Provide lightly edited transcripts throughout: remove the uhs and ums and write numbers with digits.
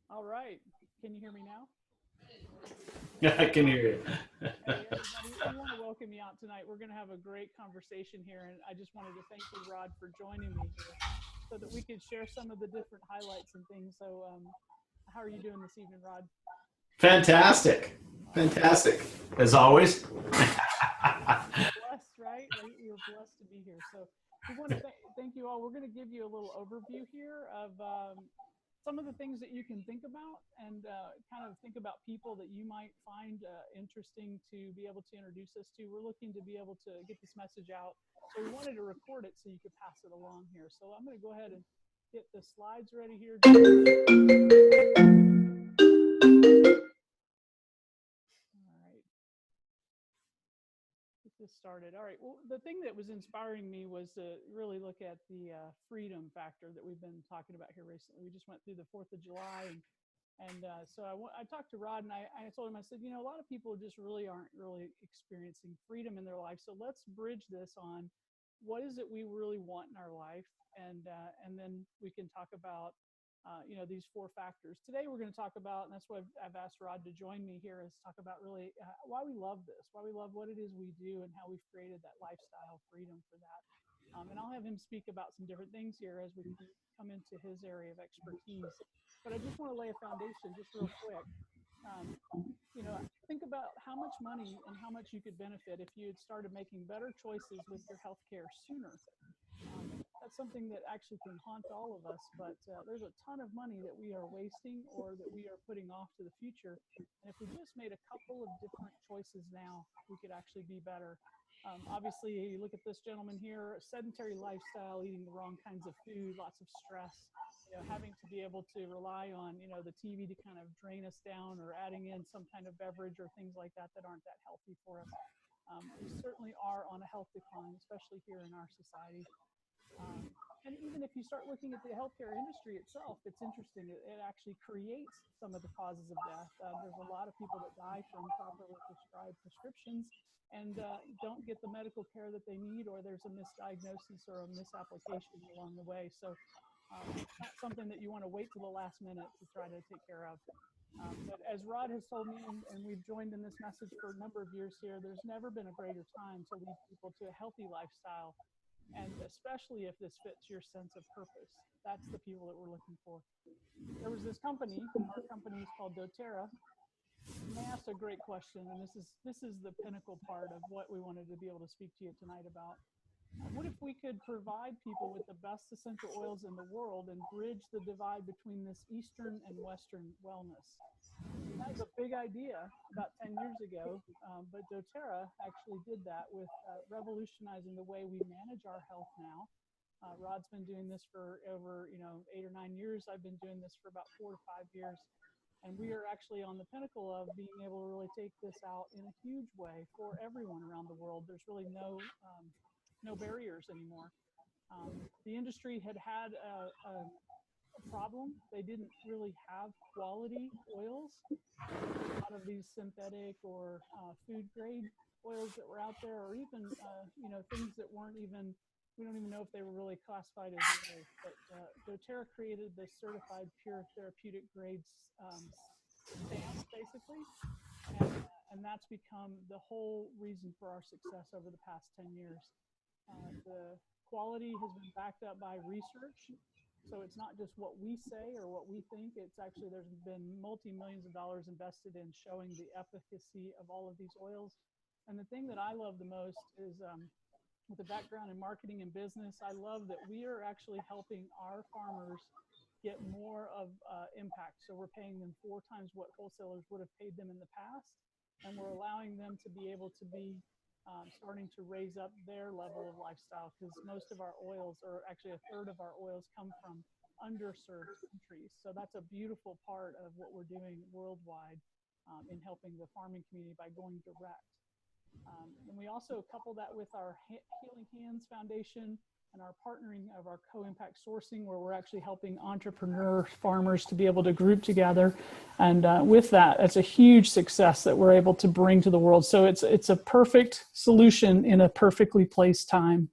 All right. Can you hear me now? Yeah, I can hear you. Hey, everybody. I want to welcome you out tonight. We're going to have a great conversation here, and I just wanted to thank you, Rod, for joining me here so that we could share some of the different highlights and things. So, how are you doing this evening, Rod? Fantastic. All right. Fantastic. As always. Blessed, right? We're blessed to be here. So we want to thank you all. We're going to give you a little overview here of some of the things that you can think about and kind of think about people that you might find interesting to be able to introduce us to. We're looking to be able to get this message out. So we wanted to record it so you could pass it along here. So I'm going to go ahead and get the slides ready here. This started. All right. Well, the thing that was inspiring me was to really look at the freedom factor that we've been talking about here recently. We just went through the 4th of July, and so I talked to Rod, and I told him, I said, you know, a lot of people just really aren't really experiencing freedom in their life. So let's bridge this on what is it we really want in our life, and then we can talk about you know, these 4 factors. Today we're going to talk about, and that's why I've asked Rod to join me here, is talk about really why we love this, why we love what it is we do, and how we've created that lifestyle freedom for that. And I'll have him speak about some different things here as we come into his area of expertise. But I just want to lay a foundation just real quick. You know, think about how much money and how much you could benefit if you had started making better choices with your healthcare sooner. That's something that actually can haunt all of us, but there's a ton of money that we are wasting or that we are putting off to the future. And if we just made a couple of different choices now, we could actually be better. Obviously, you look at this gentleman here, a sedentary lifestyle, eating the wrong kinds of food, lots of stress, you know, having to be able to rely on, you know, the TV to kind of drain us down, or adding in some kind of beverage or things like that that aren't that healthy for us. We certainly are on a health decline, especially here in our society. And even if you start looking at the healthcare industry itself, it's interesting. It actually creates some of the causes of death. There's a lot of people that die from properly prescribed prescriptions and don't get the medical care that they need, or there's a misdiagnosis or a misapplication along the way. So it's not something that you want to wait till the last minute to try to take care of. But as Rod has told me, and we've joined in this message for a number of years here, there's never been a greater time to lead people to a healthy lifestyle. And especially if this fits your sense of purpose, that's the people that we're looking for. There was this company, our company is called doTERRA, and they asked a great question, and this is the pinnacle part of what we wanted to be able to speak to you tonight about. What if we could provide people with the best essential oils in the world and bridge the divide between this Eastern and Western wellness? That was a big idea about 10 years ago, but doTERRA actually did that with revolutionizing the way we manage our health now. Rod's been doing this for over 8 or 9 years. I've been doing this for about 4 to 5 years, and we are actually on the pinnacle of being able to really take this out in a huge way for everyone around the world. There's really no barriers anymore. The industry had a problem. They didn't really have quality oils. A lot of these synthetic or food grade oils that were out there, or even things that weren't even, we don't even know if they were really classified as oils. But doTERRA created the certified pure therapeutic grades stamp, basically, and that's become the whole reason for our success over the past 10 years. The quality has been backed up by research. So it's not just what we say or what we think. It's actually, there's been multi-millions of dollars invested in showing the efficacy of all of these oils. And the thing that I love the most is with a background in marketing and business, I love that we are actually helping our farmers get more of impact. So we're paying them 4 times what wholesalers would have paid them in the past. And we're allowing them to be able to be starting to raise up their level of lifestyle, because most of our oils, or actually a third of our oils, come from underserved countries. So that's a beautiful part of what we're doing worldwide in helping the farming community by going direct. And we also couple that with our Healing Hands Foundation and our partnering of our co-impact sourcing, where we're actually helping entrepreneur farmers to be able to group together. And with that, it's a huge success that we're able to bring to the world. So it's a perfect solution in a perfectly placed time.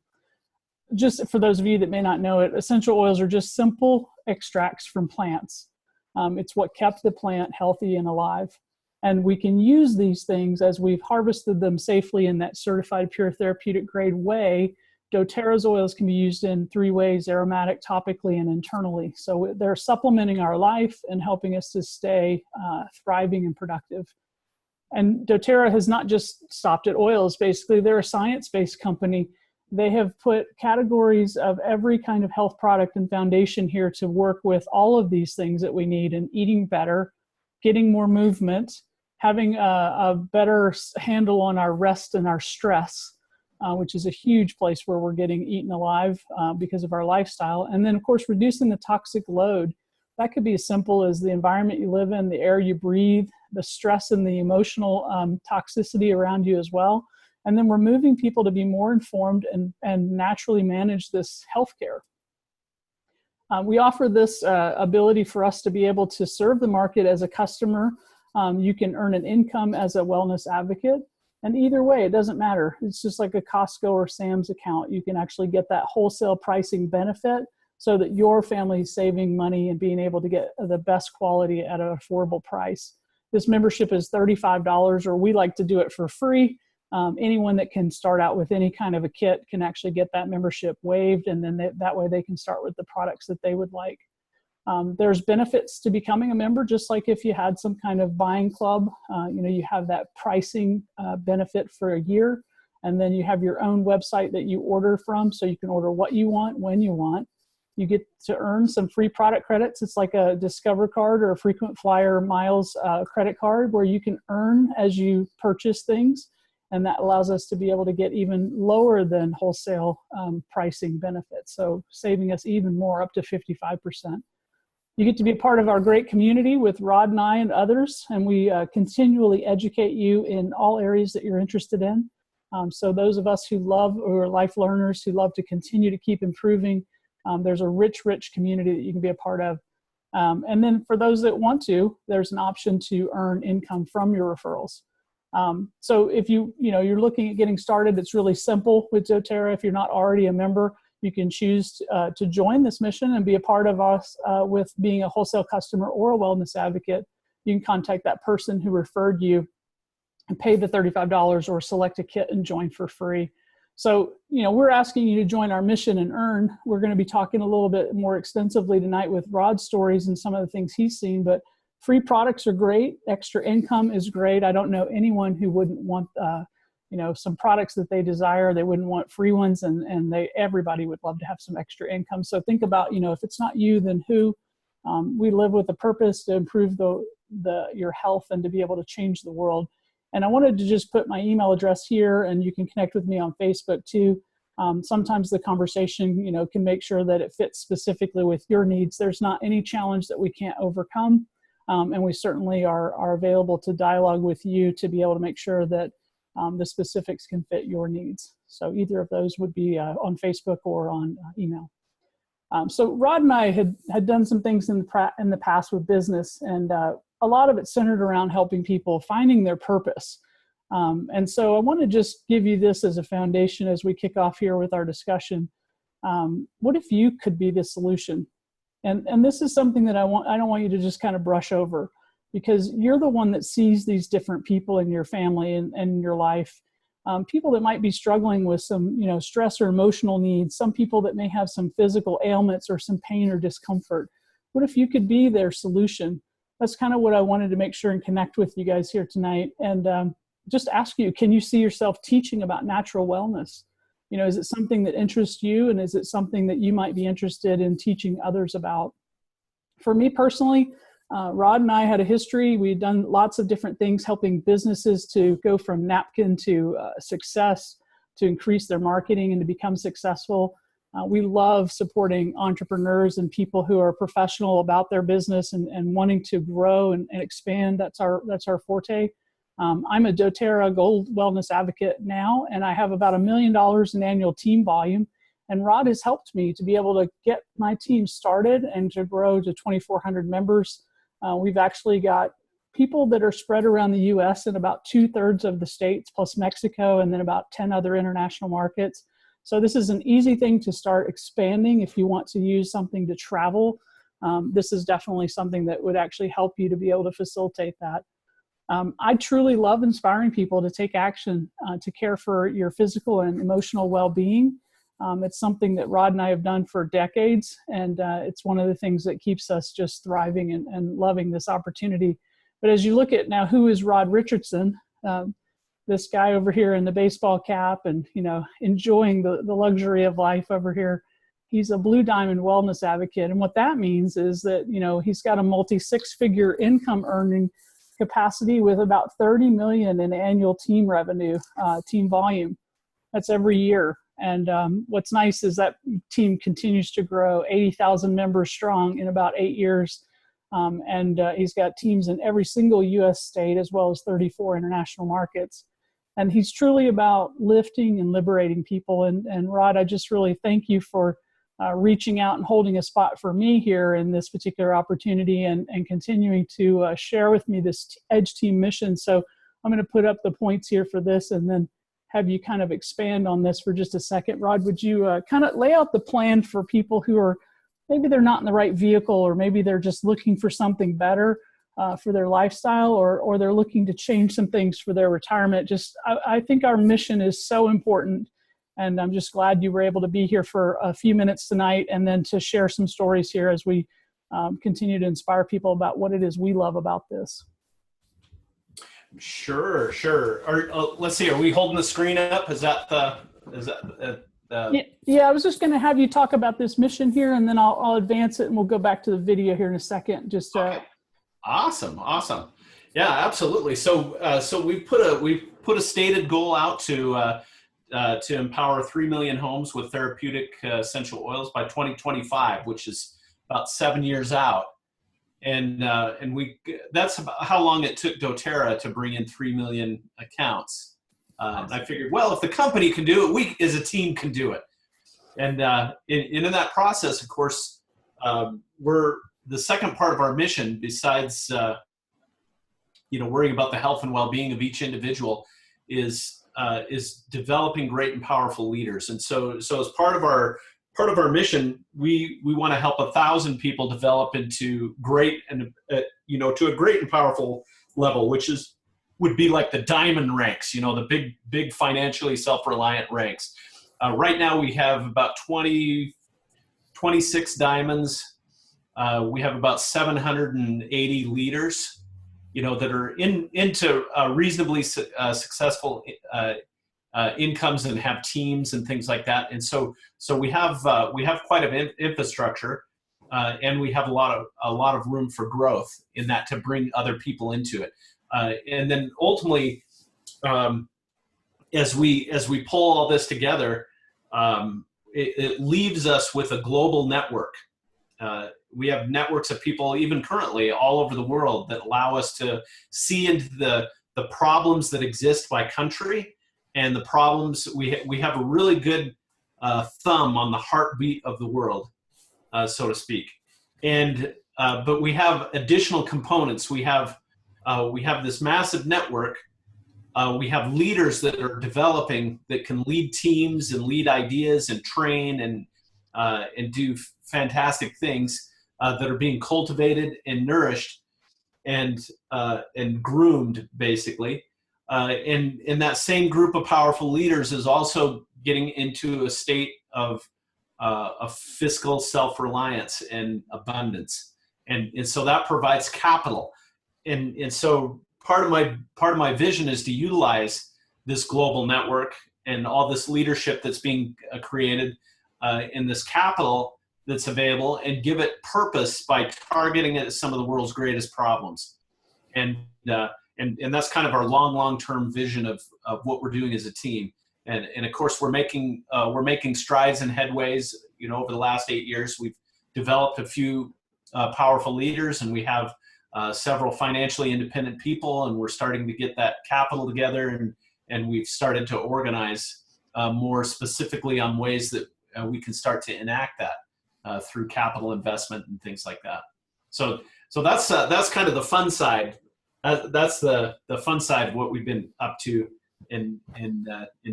Just for those of you that may not know it, essential oils are just simple extracts from plants. It's what kept the plant healthy and alive. And we can use these things as we've harvested them safely in that certified pure therapeutic grade way. doTERRA's oils can be used in 3 ways: aromatic, topically, and internally. So they're supplementing our life and helping us to stay thriving and productive. And doTERRA has not just stopped at oils. Basically, they're a science-based company. They have put categories of every kind of health product and foundation here to work with all of these things that we need in eating better, getting more movement, having a better handle on our rest and our stress, which is a huge place where we're getting eaten alive because of our lifestyle. And then, of course, reducing the toxic load. That could be as simple as the environment you live in, the air you breathe, the stress and the emotional toxicity around you as well. And then we're moving people to be more informed and naturally manage this healthcare. We offer this ability for us to be able to serve the market as a customer. You can earn an income as a wellness advocate. And either way, it doesn't matter. It's just like a Costco or Sam's account. You can actually get that wholesale pricing benefit so that your family is saving money and being able to get the best quality at an affordable price. This membership is $35, or we like to do it for free. Anyone that can start out with any kind of a kit can actually get that membership waived, and then that way they can start with the products that they would like. There's benefits to becoming a member, just like if you had some kind of buying club. You have that pricing benefit for a year, and then you have your own website that you order from, so you can order what you want, when you want. You get to earn some free product credits. It's like a Discover card or a frequent flyer miles credit card where you can earn as you purchase things. And that allows us to be able to get even lower than wholesale pricing benefits. So saving us even more, up to 55%. You get to be a part of our great community with Rod and I and others. And we continually educate you in all areas that you're interested in. So those of us who are life learners, who love to continue to keep improving, there's a rich community that you can be a part of. And then for those that want to, there's an option to earn income from your referrals. So if you're looking at getting started, it's really simple with doTERRA. If you're not already a member, you can choose to join this mission and be a part of us with being a wholesale customer or a wellness advocate. You can contact that person who referred you and pay the $35 or select a kit and join for free. So, we're asking you to join our mission and earn. We're going to be talking a little bit more extensively tonight with Rod's stories and some of the things he's seen, but free products are great. Extra income is great. I don't know anyone who wouldn't want, some products that they desire. They wouldn't want free ones, and everybody would love to have some extra income. So think about, if it's not you, then who? We live with a purpose to improve your health and to be able to change the world. And I wanted to just put my email address here, and you can connect with me on Facebook too. Sometimes the conversation, can make sure that it fits specifically with your needs. There's not any challenge that we can't overcome. And we certainly are available to dialogue with you to be able to make sure that the specifics can fit your needs. So either of those would be on Facebook or on email. So Rod and I had done some things in the past with business, and a lot of it centered around helping people finding their purpose. And so I want to just give you this as a foundation as we kick off here with our discussion. What if you could be the solution? And this is something that I don't want you to just kind of brush over, because you're the one that sees these different people in your family and in your life. People that might be struggling with some, stress or emotional needs, some people that may have some physical ailments or some pain or discomfort. What if you could be their solution? That's kind of what I wanted to make sure and connect with you guys here tonight. And just ask you, can you see yourself teaching about natural wellness? Is it something that interests you? And is it something that you might be interested in teaching others about? For me personally, Rod and I had a history. We'd done lots of different things, helping businesses to go from napkin to success, to increase their marketing and to become successful. We love supporting entrepreneurs and people who are professional about their business and wanting to grow and expand. That's our forte. I'm a doTERRA Gold Wellness Advocate now, and I have about $1 million in annual team volume. And Rod has helped me to be able to get my team started and to grow to 2,400 members. We've actually got people that are spread around the U.S. in about 2/3 of the states, plus Mexico, and then about 10 other international markets. So this is an easy thing to start expanding if you want to use something to travel. this is definitely something that would actually help you to be able to facilitate that. I truly love inspiring people to take action to care for your physical and emotional well-being. It's something that Rod and I have done for decades, and it's one of the things that keeps us just thriving and loving this opportunity. But as you look at now, who is Rod Richardson? This guy over here in the baseball cap and, enjoying the luxury of life over here. He's a Blue Diamond wellness advocate. And what that means is that, he's got a multi-six-figure income earning capacity with about 30 million in annual team revenue, team volume. That's every year. And what's nice is that team continues to grow, 80,000 members strong in about 8 years. And he's got teams in every single U.S. state as well as 34 international markets. And he's truly about lifting and liberating people. And Rod, I just really thank you for reaching out and holding a spot for me here in this particular opportunity and continuing to share with me this Edge Team mission. So I'm going to put up the points here for this and then have you kind of expand on this for just a second. Rod, would you kind of lay out the plan for people who are, maybe they're not in the right vehicle, or maybe they're just looking for something better for their lifestyle, or they're looking to change some things for their retirement. I think our mission is so important, and I'm just glad you were able to be here for a few minutes tonight and then to share some stories here as we continue to inspire people about what it is we love about this. Sure. Let's see. Are we holding the screen up? Yeah, I was just going to have you talk about this mission here, and then I'll advance it, and we'll go back to the video here in a second. Okay. Awesome. Yeah, absolutely. So we put a stated goal out to empower 3 million homes with therapeutic essential oils by 2025, which is about 7 years out. And that's about how long it took doTERRA to bring in 3 million accounts. And I figured, well, if the company can do it, we as a team can do it. And in that process, of course, we're the second part of our mission, besides worrying about the health and well-being of each individual, is developing great and powerful leaders. And so as part of our mission, we want to help 1,000 people develop into great and to a great and powerful level, which would be like the diamond ranks, the big financially self-reliant ranks. Right now we have about 26 diamonds. We have about 780 leaders, that are into reasonably successful incomes and have teams and things like that. And so we have quite an infrastructure, and we have a lot of room for growth in that to bring other people into it. And then ultimately, as we pull all this together, it leaves us with a global network. We have networks of people, even currently, all over the world that allow us to see into the problems that exist by country and the problems. We have a really good thumb on the heartbeat of the world, so to speak. And but we have additional components. We have this massive network. We have leaders that are developing that can lead teams and lead ideas and train and do fantastic things that are being cultivated and nourished and groomed, basically. And that same group of powerful leaders is also getting into a state of fiscal self-reliance and abundance, and so that provides capital. And so part of my vision is to utilize this global network and all this leadership that's being created in this capital that's available, and give it purpose by targeting it at some of the world's greatest problems. And that's kind of our long-term vision of what we're doing as a team. And of course, we're making strides and headways. Over the last 8 years, we've developed a few powerful leaders, and we have several financially independent people, and we're starting to get that capital together, and we've started to organize more specifically on ways that we can start to enact that through capital investment and things like that. So that's kind of the fun side. That's the fun side of what we've been up to in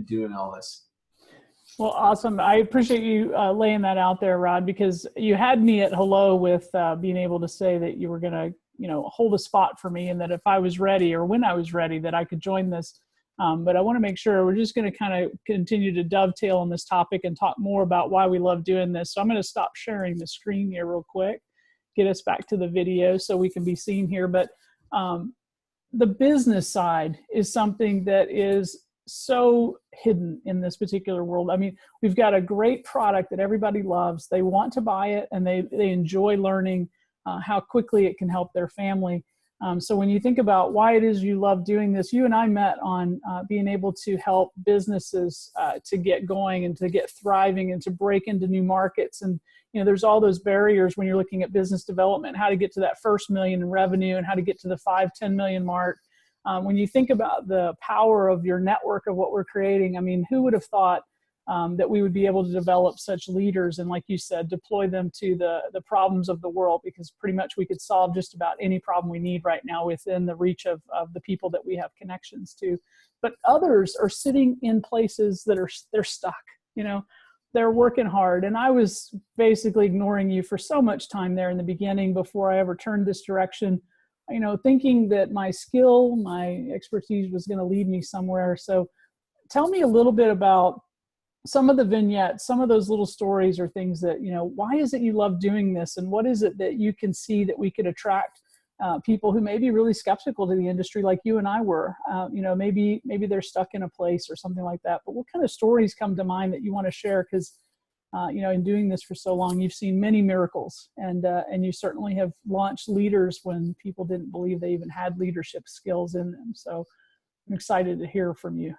doing all this. Well, awesome. I appreciate you laying that out there, Rod, because you had me at hello with being able to say that you were going to, hold a spot for me, and that if I was ready or when I was ready, that I could join this. But I want to make sure we're just going to kind of continue to dovetail on this topic and talk more about why we love doing this. So I'm going to stop sharing the screen here real quick, get us back to the video so we can be seen here. But the business side is something that is so hidden in this particular world. I mean, we've got a great product that everybody loves. They want to buy it, and they enjoy learning how quickly it can help their family. So when you think about why it is you love doing this, you and I met on being able to help businesses to get going and to get thriving and to break into new markets. And, there's all those barriers when you're looking at business development, how to get to that first million in revenue and how to get to the 5-10 million mark. When you think about the power of your network of what we're creating, I mean, who would have thought that we would be able to develop such leaders and, like you said, deploy them to the problems of the world, because pretty much we could solve just about any problem we need right now within the reach of the people that we have connections to. But others are sitting in places that they're stuck, they're working hard. And I was basically ignoring you for so much time there in the beginning before I ever turned this direction, thinking that my skill, my expertise was going to lead me somewhere. So tell me a little bit about some of the vignettes, some of those little stories or things that, why is it you love doing this? And what is it that you can see that we could attract people who may be really skeptical to the industry like you and I were? Maybe they're stuck in a place or something like that. But what kind of stories come to mind that you want to share? Because, in doing this for so long, you've seen many miracles, and you certainly have launched leaders when people didn't believe they even had leadership skills in them. So I'm excited to hear from you.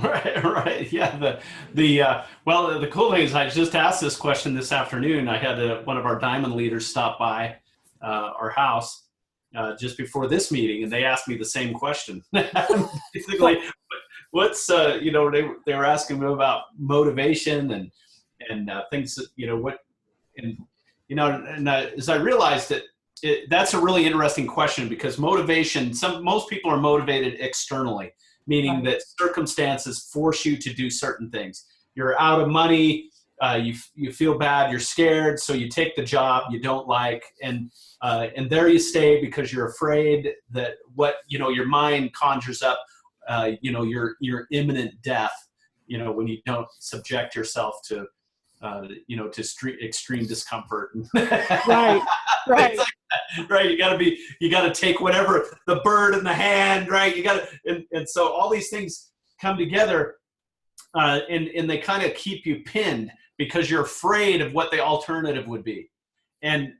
Right. Yeah. The cool thing is I just asked this question this afternoon. I had one of our diamond leaders stop by our house just before this meeting, and they asked me the same question. Basically, what's they were asking me about motivation and things that as I realized that that's a really interesting question, because motivation, most people are motivated externally, meaning that circumstances force you to do certain things. You're out of money, you feel bad, you're scared, so you take the job you don't like, and there you stay because you're afraid that your mind conjures up, your imminent death, when you don't subject yourself to extreme discomfort. Right. Right. You got to take whatever, the bird in the hand, right? And so all these things come together, and they kind of keep you pinned because you're afraid of what the alternative would be. And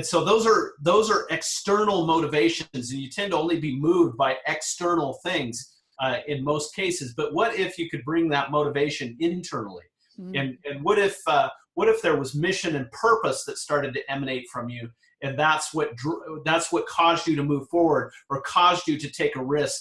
so those are external motivations, and you tend to only be moved by external things in most cases. But what if you could bring that motivation internally? And what if there was mission and purpose that started to emanate from you, and that's what caused you to move forward or caused you to take a risk?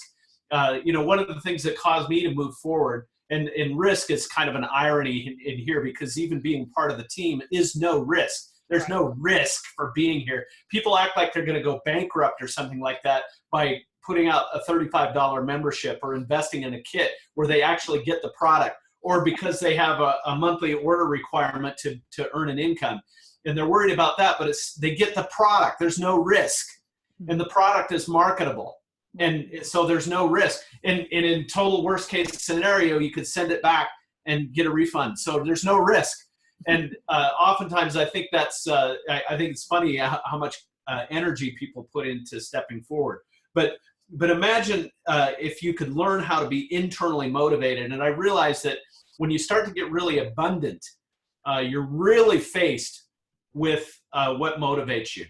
One of the things that caused me to move forward, and risk is kind of an irony in here, because even being part of the team is no risk. There's no risk for being here. People act like they're going to go bankrupt or something like that by putting out a $35 membership or investing in a kit where they actually get the product, or because they have a monthly order requirement to earn an income. And they're worried about that, but they get the product. There's no risk. And the product is marketable. And so there's no risk. And in total worst case scenario, you could send it back and get a refund. So there's no risk. And oftentimes I think I think it's funny how much energy people put into stepping forward. But imagine if you could learn how to be internally motivated. And I realized that when you start to get really abundant, you're really faced with what motivates you,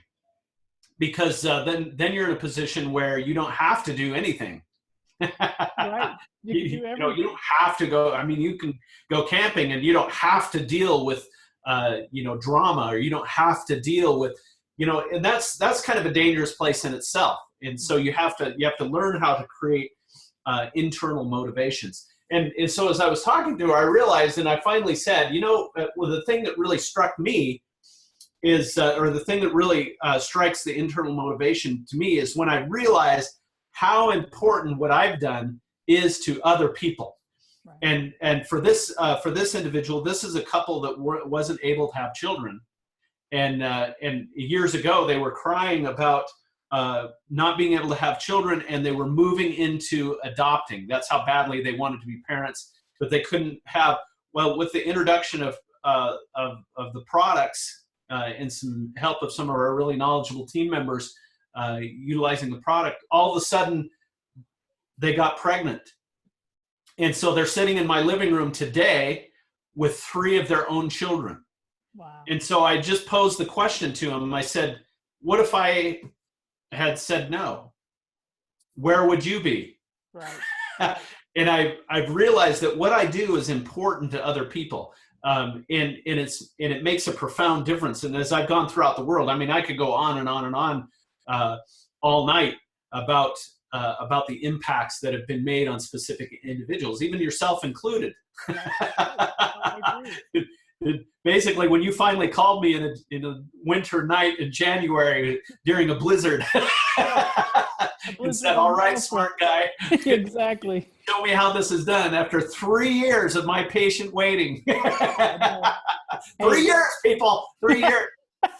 because then you're in a position where you don't have to do anything. Right. You can do everything. You don't have to go. I mean, you can go camping and you don't have to deal with drama, or you don't have to deal with and that's kind of a dangerous place in itself. And so you have to learn how to create internal motivations. And so as I was talking to her, I realized, and I finally said, the thing that really struck me is, or the thing that really strikes the internal motivation to me, is when I realized how important what I've done is to other people. Right. And for this individual, this is a couple that wasn't able to have children. And years ago, they were crying about not being able to have children, and they were moving into adopting. That's how badly they wanted to be parents, but they couldn't have. Well, with the introduction of the products and some help of some of our really knowledgeable team members utilizing the product, all of a sudden they got pregnant. And so they're sitting in my living room today with 3 of their own children. Wow. And so I just posed the question to him. I said, what if I had said no? Where would you be? Right. And I've realized that what I do is important to other people. And it makes a profound difference. And as I've gone throughout the world, I mean, I could go on and on and on all night about the impacts that have been made on specific individuals, even yourself included. I agree. Basically, when you finally called me in a winter night in January during a blizzard, and said, "All right, smart guy, exactly. Show me how this is done." After 3 years of my patient waiting, 3 years, people, 3 years,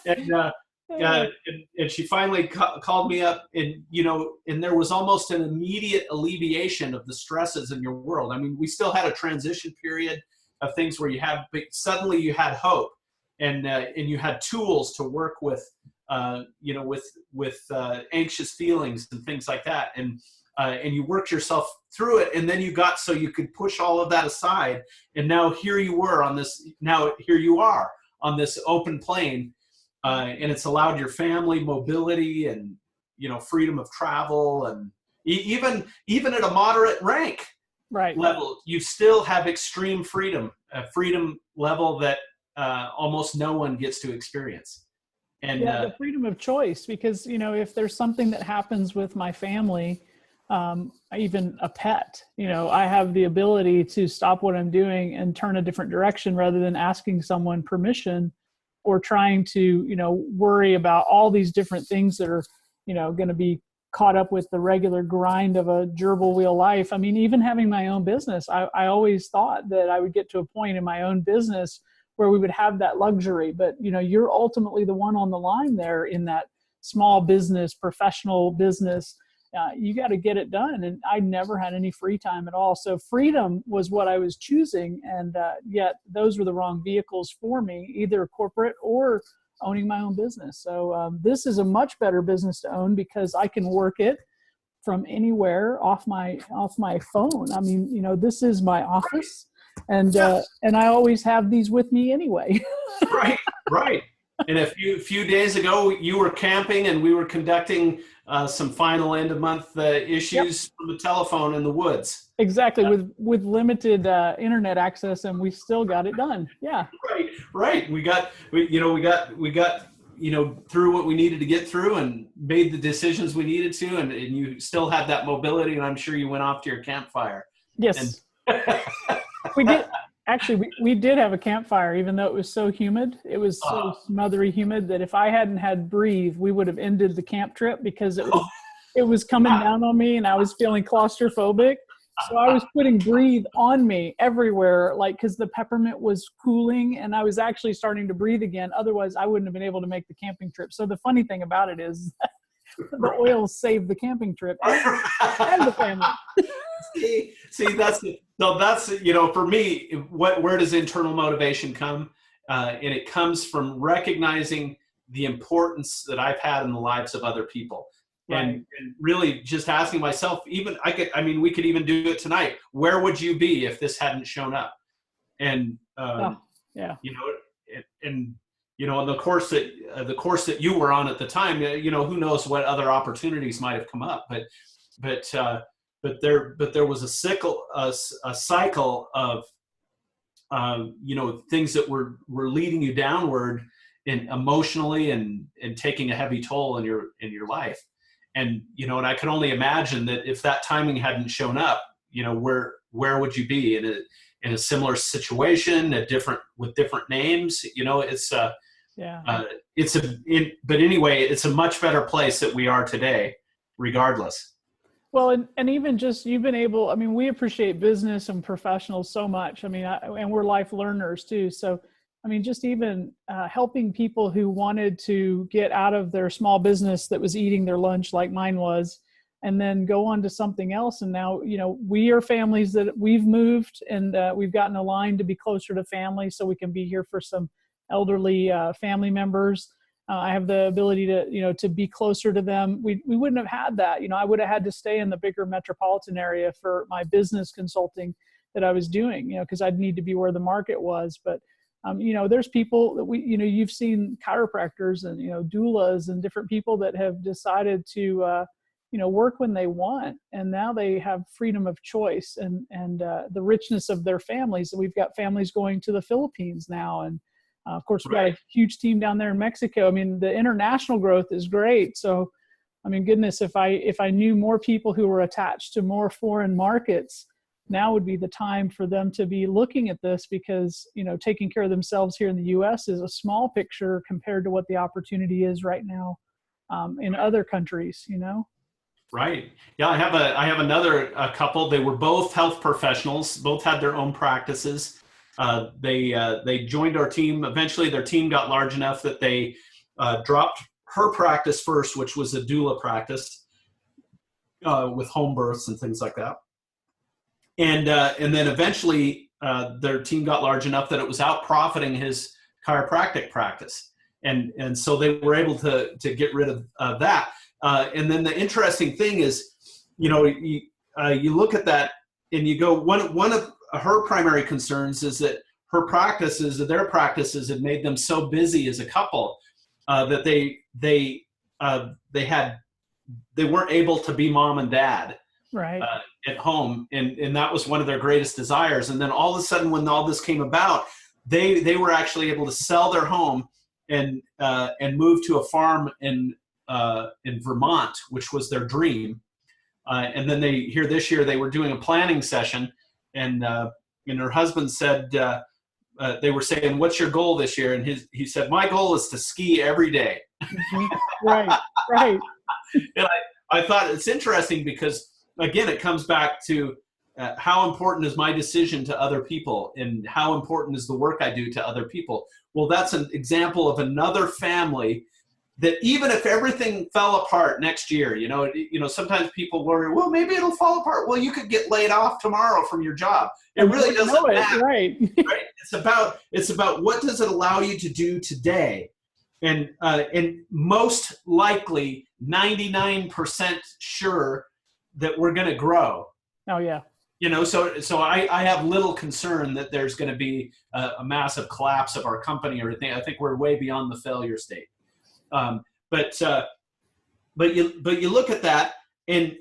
and she finally called me up, and there was almost an immediate alleviation of the stresses in your world. I mean, we still had a transition period of things where but suddenly you had hope, and you had tools to work with, with anxious feelings and things like that, and you worked yourself through it, and then you got so you could push all of that aside, and now here you are on this open plane, and it's allowed your family mobility and freedom of travel, and even at a moderate rank. Right. Level, you still have extreme freedom, a freedom level that almost no one gets to experience. And the freedom of choice, because if there's something that happens with my family, even a pet, I have the ability to stop what I'm doing and turn a different direction rather than asking someone permission or trying to worry about all these different things that are going to be caught up with the regular grind of a gerbil wheel life. I mean, even having my own business, I always thought that I would get to a point in my own business where we would have that luxury. But, you're ultimately the one on the line there in that small business, professional business. You got to get it done. And I never had any free time at all. So freedom was what I was choosing. And yet those were the wrong vehicles for me, either corporate or owning my own business. So this is a much better business to own because I can work it from anywhere off my phone. I mean, this is my office, and I always have these with me anyway. Right. And a few days ago, you were camping, and we were conducting some final end of month issues from the telephone in the woods. Exactly, with limited internet access, and we still got it done. Yeah. Right. We got through what we needed to get through, and made the decisions we needed to, and you still had that mobility, and I'm sure you went off to your campfire. Yes. We did. Actually, we did have a campfire, even though it was so humid. It was so smothery humid that if I hadn't had Breathe, we would have ended the camp trip because it was coming down on me, and I was feeling claustrophobic. So I was putting Breathe on me everywhere, because the peppermint was cooling, and I was actually starting to breathe again. Otherwise, I wouldn't have been able to make the camping trip. So the funny thing about it is the oil saved the camping trip and the family. See, that's for me, where does internal motivation come? And it comes from recognizing the importance that I've had in the lives of other people. Right. And really just asking myself, we could even do it tonight. Where would you be if this hadn't shown up? And, and the course that you were on at the time, who knows what other opportunities might've come up, but there was a cycle of, things that were leading you downward emotionally and taking a heavy toll in your life. And, and I can only imagine that if that timing hadn't shown up, where would you be in a similar situation, with different names? But anyway, it's a much better place that we are today, regardless. Well, and even just you've been able, I mean, we appreciate business and professionals so much. I mean, and we're life learners too. So, I mean, just even helping people who wanted to get out of their small business that was eating their lunch like mine was, and then go on to something else. And now, you know, we are families that we've moved and we've gotten aligned to be closer to family so we can be here for some elderly family members. I have the ability to, you know, to be closer to them. We wouldn't have had that. You know, I would have had to stay in the bigger metropolitan area for my business consulting that I was doing, you know, because I'd need to be where the market was. But, you know, there's people that we, you know, you've seen chiropractors and, you know, doulas and different people that have decided to, you know, work when they want. And now they have freedom of choice and the richness of their families. We've got families going to the Philippines now. And, of course, we've got a huge team down there in Mexico. I mean, the international growth is great. So, I mean, goodness, if I knew more people who were attached to more foreign markets, now would be the time for them to be looking at this because, you know, taking care of themselves here in the U.S. is a small picture compared to what the opportunity is right now in other countries, you know? Right. Yeah, I have another couple. They were both health professionals, both had their own practices. They joined our team. Eventually, their team got large enough that they dropped her practice first, which was a doula practice with home births and things like that. And then eventually, their team got large enough that it was out profiting his chiropractic practice, and so they were able to get rid of that. And then the interesting thing is, you know, you look at that and you go, one of her primary concerns is that their practices had made them so busy as a couple that they weren't able to be mom and dad at home, and that was one of their greatest desires. And then all of a sudden, when all this came about, they were actually able to sell their home and move to a farm in Vermont, which was their dream. And then this year they were doing a planning session. And her husband said, they were saying, "What's your goal this year?" And he said, "My goal is to ski every day." Mm-hmm. Right. And I thought it's interesting because, again, it comes back to how important is my decision to other people and how important is the work I do to other people. Well, that's an example of another family that even if everything fell apart next year, you know, sometimes people worry, well, maybe it'll fall apart. Well, you could get laid off tomorrow from your job. It really doesn't matter. Right. Right? It's about what does it allow you to do today, and most likely 99% sure that we're going to grow. Oh yeah. You know, so I have little concern that there's going to be a massive collapse of our company or anything. I think we're way beyond the failure state. But you look at that and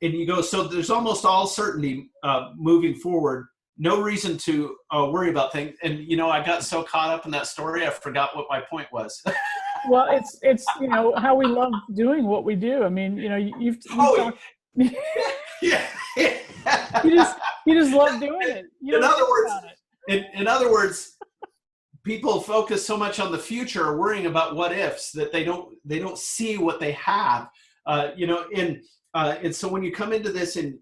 you go, so there's almost all certainty moving forward. No reason to worry about things. And you know, I got so caught up in that story, I forgot what my point was. Well, it's you know how we love doing what we do. I mean, you know, you've talked. Yeah. You just love doing it. In other words, people focus so much on the future, worrying about what ifs, that they don't see what they have. You know, and so when you come into this and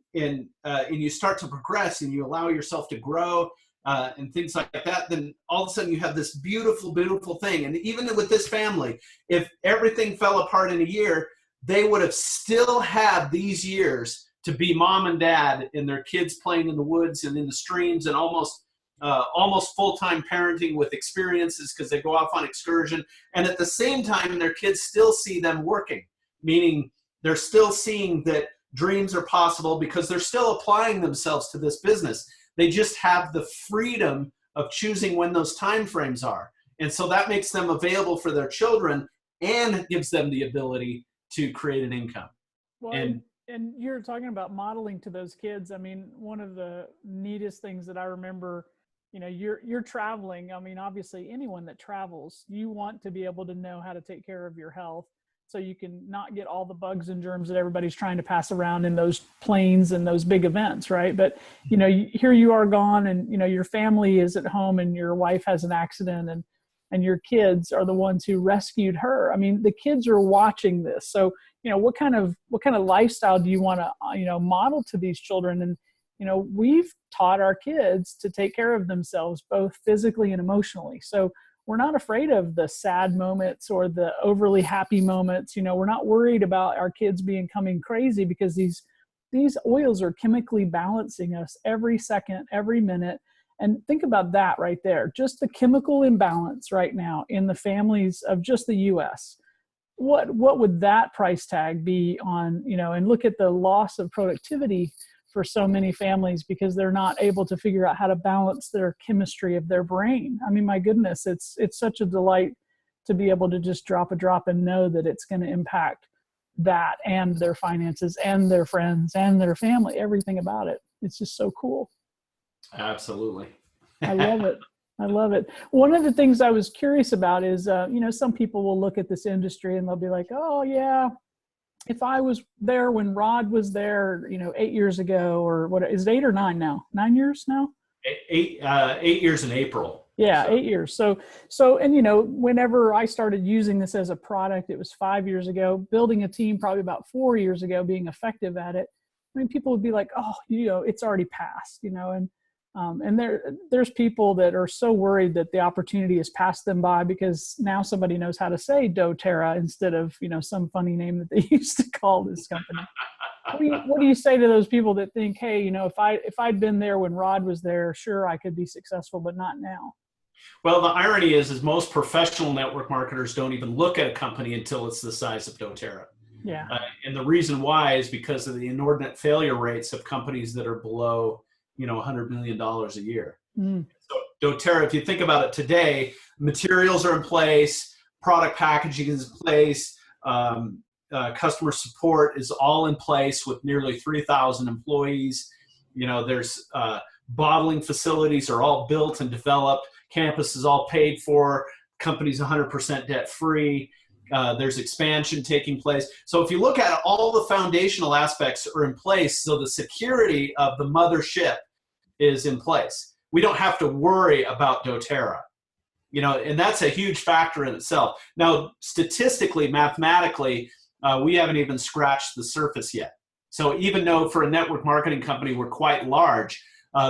you start to progress and you allow yourself to grow and things like that, then all of a sudden you have this beautiful, beautiful thing. And even with this family, if everything fell apart in a year, they would have still had these years to be mom and dad and their kids playing in the woods and in the streams and almost full-time parenting with experiences because they go off on excursion. And at the same time, their kids still see them working, meaning they're still seeing that dreams are possible because they're still applying themselves to this business. They just have the freedom of choosing when those time frames are. And so that makes them available for their children and gives them the ability to create an income. Well, and you're talking about modeling to those kids. I mean, one of the neatest things that I remember, you know, you're traveling. I mean, obviously anyone that travels, you want to be able to know how to take care of your health so you can not get all the bugs and germs that everybody's trying to pass around in those planes and those big events, right? But, you know, here you are gone and, you know, your family is at home and your wife has an accident and your kids are the ones who rescued her. I mean, the kids are watching this. So, what kind of lifestyle do you want to, model to these children? And, we've taught our kids to take care of themselves, both physically and emotionally. So we're not afraid of the sad moments or the overly happy moments. We're not worried about our kids becoming crazy, because these oils are chemically balancing us every second, every minute. And think about that right there. Just the chemical imbalance right now in the families of just the US. What would that price tag be on, and look at the loss of productivity for so many families because they're not able to figure out how to balance their chemistry of their brain. I mean, my goodness, it's such a delight to be able to just drop a drop and know that it's going to impact that and their finances and their friends and their family, everything about it. It's just so cool. Absolutely. I love it. I love it. One of the things I was curious about is, some people will look at this industry and they'll be like, oh yeah, if I was there when Rod was there, 8 years ago, or what is it, 8 or 9 now? 9 years now? 8 years in April. Yeah, so. 8 years. So, and whenever I started using this as a product, it was 5 years ago. Building a team probably about 4 years ago, being effective at it. I mean, people would be like, oh, it's already passed, and there's people that are so worried that the opportunity has passed them by because now somebody knows how to say doTERRA instead of, some funny name that they used to call this company. What do you say to those people that think, hey, if I'd been there when Rod was there, sure, I could be successful, but not now? Well, the irony is most professional network marketers don't even look at a company until it's the size of doTERRA. Yeah. And the reason why is because of the inordinate failure rates of companies that are below $100 million a year. Mm. So doTERRA, if you think about it today, materials are in place, product packaging is in place, customer support is all in place with nearly 3,000 employees. There's bottling facilities are all built and developed. Campus is all paid for. Company's 100% debt free. There's expansion taking place. So if you look at it, all the foundational aspects are in place. So the security of the mothership is in place. We don't have to worry about doTERRA, and that's a huge factor in itself. Now, statistically, mathematically, we haven't even scratched the surface yet. So even though for a network marketing company, we're quite large,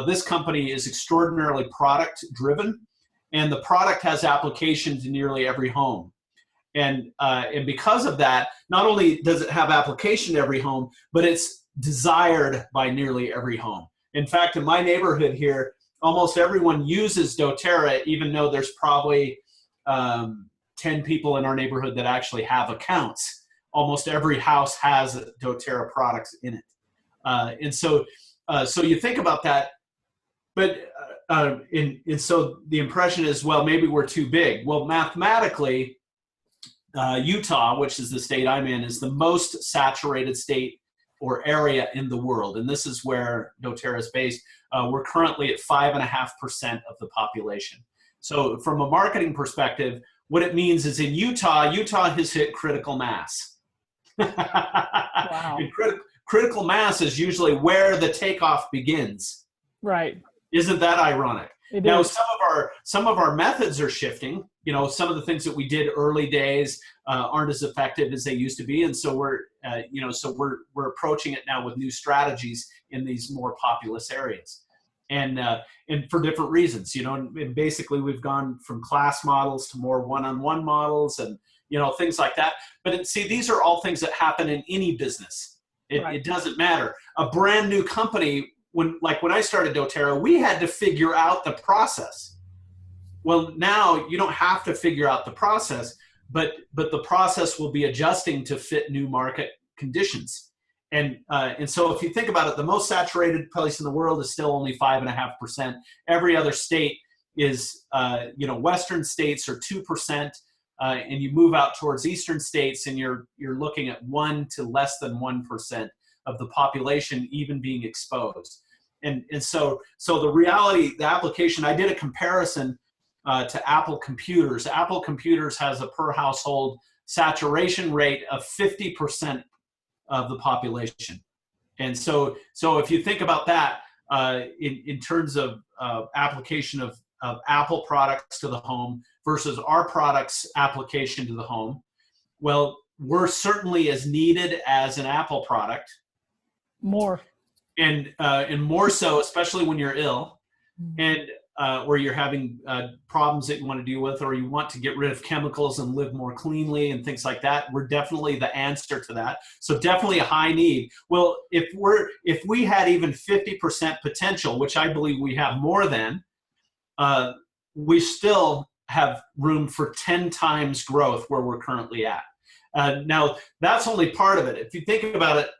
this company is extraordinarily product driven, and the product has application to nearly every home. And because of that, not only does it have application to every home, but it's desired by nearly every home. In fact, in my neighborhood here, almost everyone uses doTERRA, even though there's probably 10 people in our neighborhood that actually have accounts. Almost every house has doTERRA products in it. And so you think about that, but so the impression is, well, maybe we're too big. Well, mathematically, Utah, which is the state I'm in, is the most saturated state or area in the world. And this is where doTERRA is based. We're currently at 5.5% of the population. So from a marketing perspective, what it means is in Utah has hit critical mass. Wow. And critical mass is usually where the takeoff begins. Right. Isn't that ironic? It now, is. some of our methods are shifting. Some of the things that we did early days aren't as effective as they used to be, and so we're approaching it now with new strategies in these more populous areas, and for different reasons. And basically we've gone from class models to more one-on-one models, and things like that. But these are all things that happen in any business. Right. It doesn't matter. A brand new company. When I started doTERRA, we had to figure out the process. Well, now you don't have to figure out the process, but the process will be adjusting to fit new market conditions. And so if you think about it, the most saturated place in the world is still only 5.5%. Every other state is, Western states are 2%, and you move out towards Eastern states, and you're looking at 1 to less than 1% of the population even being exposed. And so the reality, the application, I did a comparison to Apple computers. Apple computers has a per household saturation rate of 50% of the population. And so if you think about that in terms of application of Apple products to the home versus our products application to the home. Well, we're certainly as needed as an Apple product. More. And more so, especially when you're ill, and or you're having problems that you want to deal with, or you want to get rid of chemicals and live more cleanly and things like that. We're definitely the answer to that. So definitely a high need. Well, if we had even 50% potential, which I believe we have more than, we still have room for 10 times growth where we're currently at. Now, that's only part of it. If you think about it,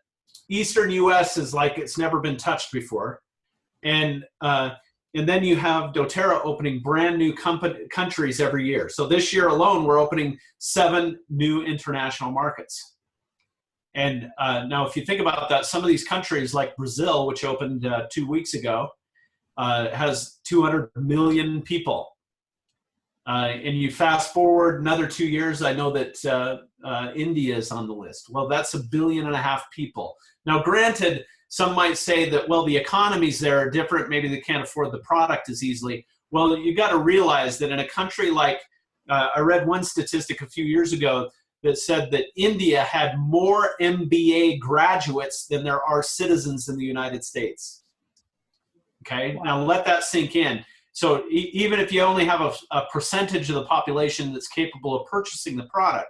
Eastern U.S. is like it's never been touched before. And then you have doTERRA opening brand new countries every year. So this year alone, we're opening 7 new international markets. And now if you think about that, some of these countries like Brazil, which opened 2 weeks ago, has 200 million people. And you fast forward another 2 years, I know that India is on the list. Well, that's 1.5 billion people. Now, granted, some might say that, well, the economies there are different. Maybe they can't afford the product as easily. Well, you got to realize that in a country like, I read one statistic a few years ago that said that India had more MBA graduates than there are citizens in the United States. Okay, now let that sink in. So even if you only have a percentage of the population that's capable of purchasing the product,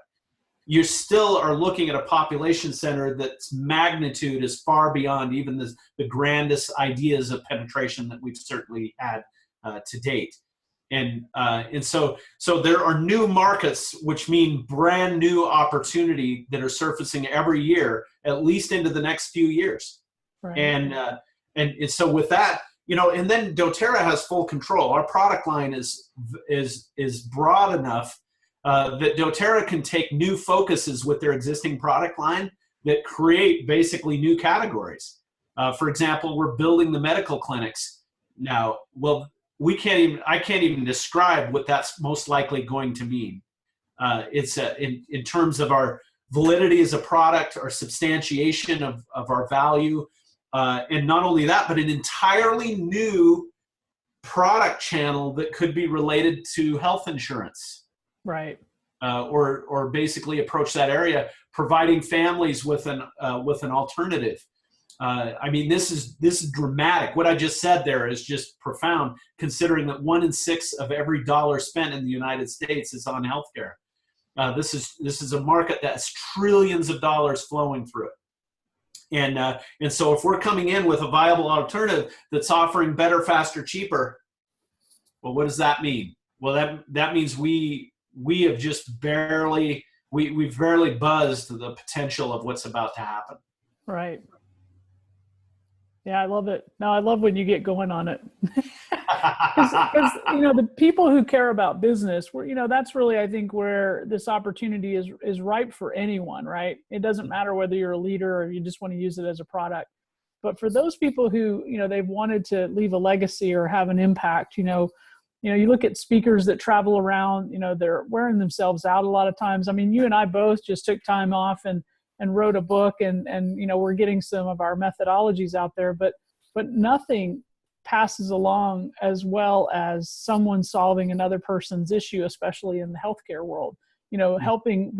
you still are looking at a population center that's magnitude is far beyond even the grandest ideas of penetration that we've certainly had to date. And so there are new markets, which mean brand new opportunity that are surfacing every year, at least into the next few years. Right. And so with that, you know, and then doTERRA has full control. Our product line is broad enough that doTERRA can take new focuses with their existing product line that create basically new categories. For example, we're building the medical clinics now. Well, I can't even describe what that's most likely going to mean. It's in terms of our validity as a product, our substantiation of our value, and not only that, but an entirely new product channel that could be related to health insurance. Right. Or basically approach that area, providing families with an alternative. I mean, this is dramatic. What I just said there is just profound, considering that 1 in 6 of every dollar spent in the United States is on healthcare. This is a market that's trillions of dollars flowing through it. And so if we're coming in with a viable alternative that's offering better, faster, cheaper, well, what does that mean? Well, that means we have just we've barely buzzed the potential of what's about to happen. Right. Yeah, I love it. No, I love when you get going on it. Because you know, the people who care about business, you know, that's really, I think, where this opportunity is ripe for anyone, right? It doesn't matter whether you're a leader or you just want to use it as a product. But for those people who, you know, they've wanted to leave a legacy or have an impact, you know, you look at speakers that travel around, you know, they're wearing themselves out a lot of times. I mean, you and I both just took time off and wrote a book and you know, we're getting some of our methodologies out there, but nothing passes along as well as someone solving another person's issue, especially in the healthcare world, you know, helping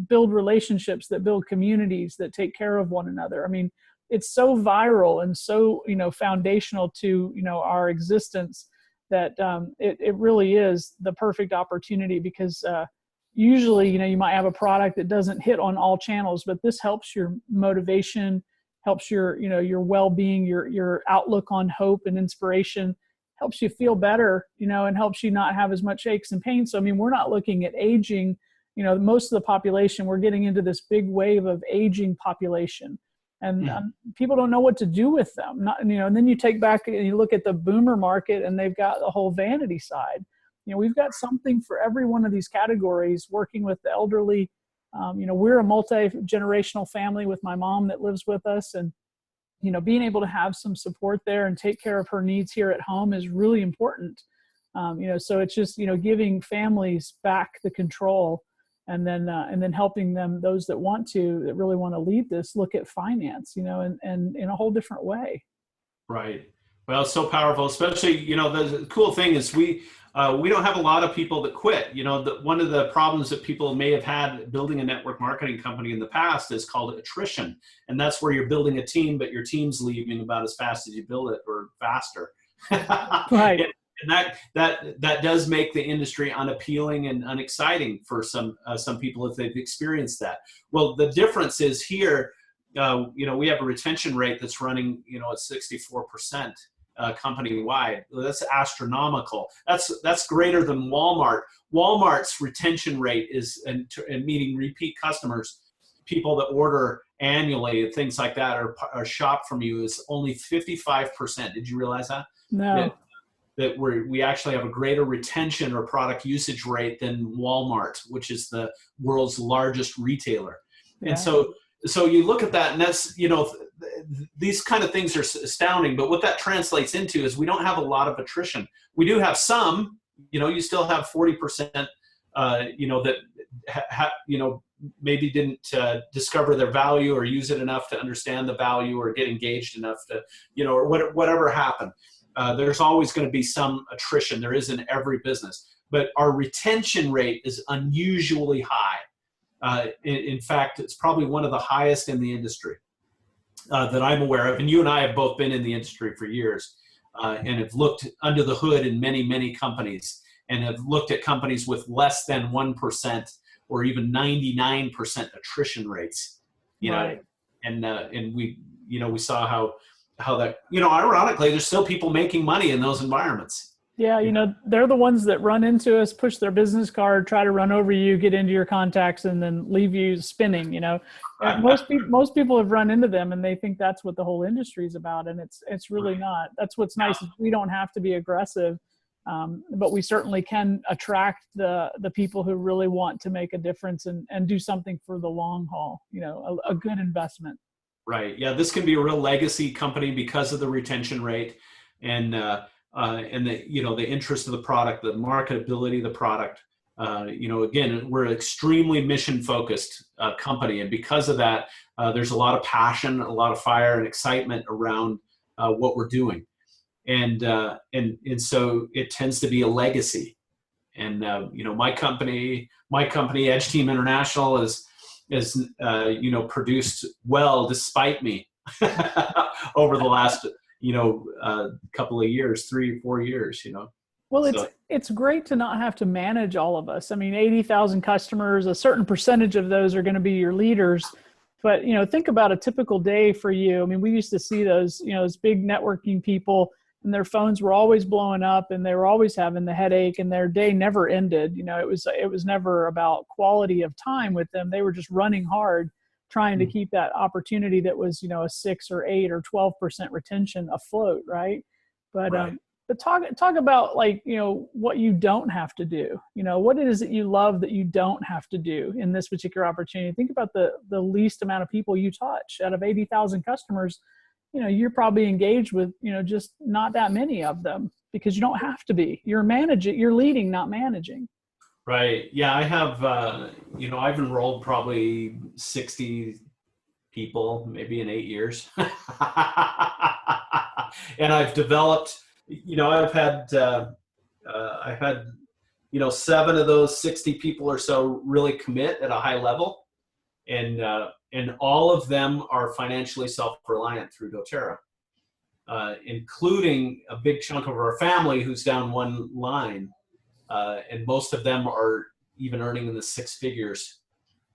build relationships that build communities that take care of one another. I mean, it's so viral and so, you know, foundational to, you know, our existence that it really is the perfect opportunity because usually, you know, you might have a product that doesn't hit on all channels, but this helps your motivation, helps your, you know, your well-being, your outlook on hope and inspiration, helps you feel better, you know, and helps you not have as much aches and pains. So, I mean, we're not looking at aging, you know, most of the population, we're getting into this big wave of aging population. And people don't know what to do with them. You know, and then you take back and you look at the boomer market and they've got the whole vanity side. You know, we've got something for every one of these categories, working with the elderly. You know, we're a multi-generational family with my mom that lives with us, and, you know, being able to have some support there and take care of her needs here at home is really important. You know, so it's just, you know, giving families back the control, and then helping them, those that really want to lead this, look at finance, you know, and in a whole different way. Right. Well, it's so powerful, especially, the cool thing is we don't have a lot of people that quit. One of the problems that people may have had building a network marketing company in the past is called attrition. And that's where you're building a team, but your team's leaving about as fast as you build it or faster. Right. And that does make the industry unappealing and unexciting for some people if they've experienced that. Well, the difference is here, we have a retention rate that's running, at 64%. Company-wide. That's astronomical. That's greater than Walmart. Walmart's retention rate is, and meeting repeat customers, people that order annually, things like that, or shop from you, is only 55%. Did you realize that? No. That we actually have a greater retention or product usage rate than Walmart, which is the world's largest retailer. Yeah. And so you look at that, and that's, these kind of things are astounding, but what that translates into is we don't have a lot of attrition. We do have some, you still have 40%, that maybe didn't discover their value or use it enough to understand the value or get engaged enough to, or whatever happened. There's always going to be some attrition. There is in every business, but our retention rate is unusually high. In fact, it's probably one of the highest in the industry that I'm aware of. And you and I have both been in the industry for years and have looked under the hood in many, many companies, and have looked at companies with less than 1% or even 99% attrition rates. Right. And we saw how that, ironically, there's still people making money in those environments. Yeah, they're the ones that run into us, push their business card, try to run over you, get into your contacts, and then leave you spinning. And most people have run into them, and they think that's what the whole industry is about, and it's really not. That's what's nice is we don't have to be aggressive, but we certainly can attract the people who really want to make a difference and do something for the long haul. A good investment. Right. Yeah, this can be a real legacy company because of the retention rate and the interest of the product, the marketability of the product. Again, we're an extremely mission-focused company, and because of that, there's a lot of passion, a lot of fire and excitement around what we're doing, and so it tends to be a legacy. And my company, Edge Team International, is produced well despite me over the last couple of years, 3 or 4 years, Well, it's great to not have to manage all of us. I mean, 80,000 customers, a certain percentage of those are going to be your leaders. But, think about a typical day for you. I mean, we used to see those big networking people, and their phones were always blowing up, and they were always having the headache, and their day never ended. It was never about quality of time with them. They were just running hard, trying to keep that opportunity that was, a 6 or 8 or 12% retention afloat. Right. But, right. But talk about what you don't have to do. What it is that you love that you don't have to do in this particular opportunity. Think about the least amount of people you touch. Out of 80,000 customers, you're probably engaged with just not that many of them, because you don't have to be. You're leading, not managing. Right. Yeah, I have. I've enrolled probably 60 people, maybe in 8 years, and I've developed. I've had 7 of those 60 people or so really commit at a high level, and all of them are financially self-reliant through doTERRA, including a big chunk of our family who's down one line, and most of them are even earning in the 6 figures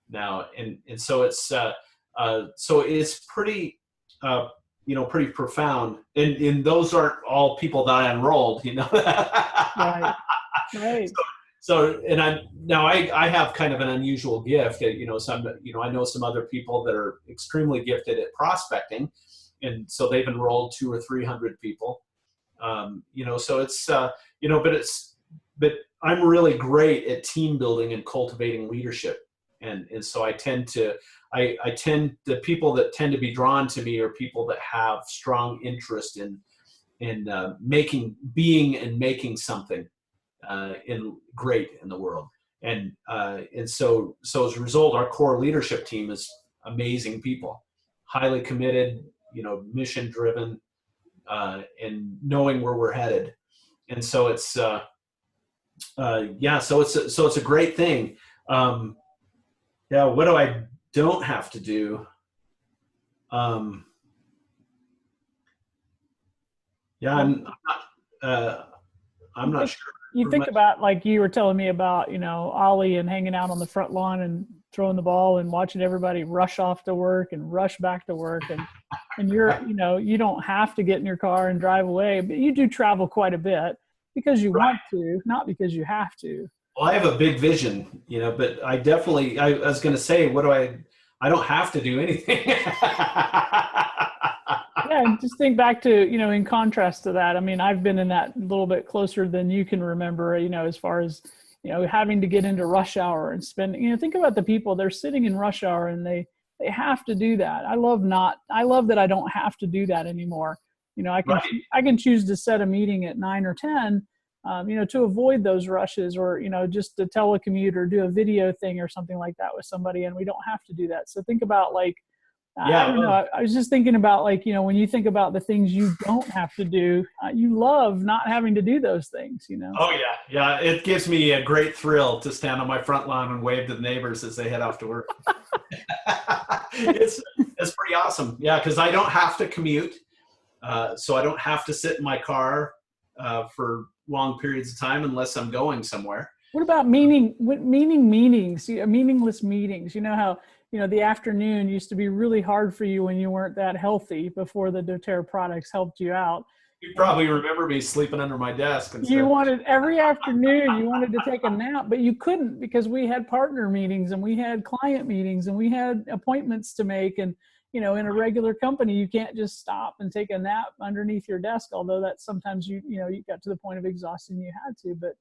now, and so it's pretty. Pretty profound. And those aren't all people that I enrolled, Right. Right. So and I have kind of an unusual gift. I know some other people that are extremely gifted at prospecting, and so they've enrolled 200 or 300 people. So it's but I'm really great at team building and cultivating leadership, and so I tend the people that tend to be drawn to me are people that have strong interest in making something great in the world, and so as a result, our core leadership team is amazing people, highly committed, mission driven, and knowing where we're headed. And so it's yeah, so it's a great thing. Yeah, what do I don't have to do? Yeah, I'm not sure. You think about, like you were telling me about, Ollie and hanging out on the front lawn and throwing the ball and watching everybody rush off to work and rush back to work. And you're, you don't have to get in your car and drive away, but you do travel quite a bit because you want to, not because you have to. Well, I have a big vision, but I was going to say, I don't have to do anything. Yeah, and just think back to, in contrast to that, I mean, I've been in that a little bit closer than you can remember, as far as, having to get into rush hour and spend, think about the people, they're sitting in rush hour and they have to do that. I love that I don't have to do that anymore. I can choose to set a meeting at 9 or 10, to avoid those rushes, or, just to telecommute or do a video thing or something like that with somebody, and we don't have to do that. So think about, like, I don't know. I was just thinking about, like, when you think about the things you don't have to do, you love not having to do those things, Oh yeah. Yeah. It gives me a great thrill to stand on my front lawn and wave to the neighbors as they head off to work. It's pretty awesome. Yeah. Cause I don't have to commute. So I don't have to sit in my car, for long periods of time unless I'm going somewhere. What about meaningless meetings? You know how, the afternoon used to be really hard for you when you weren't that healthy before the doTERRA products helped you out. You probably remember me sleeping under my desk. You wanted every afternoon, you wanted to take a nap, but you couldn't because we had partner meetings and we had client meetings and we had appointments to make. And, in a regular company, you can't just stop and take a nap underneath your desk, although that sometimes you got to the point of exhaustion you had to. But,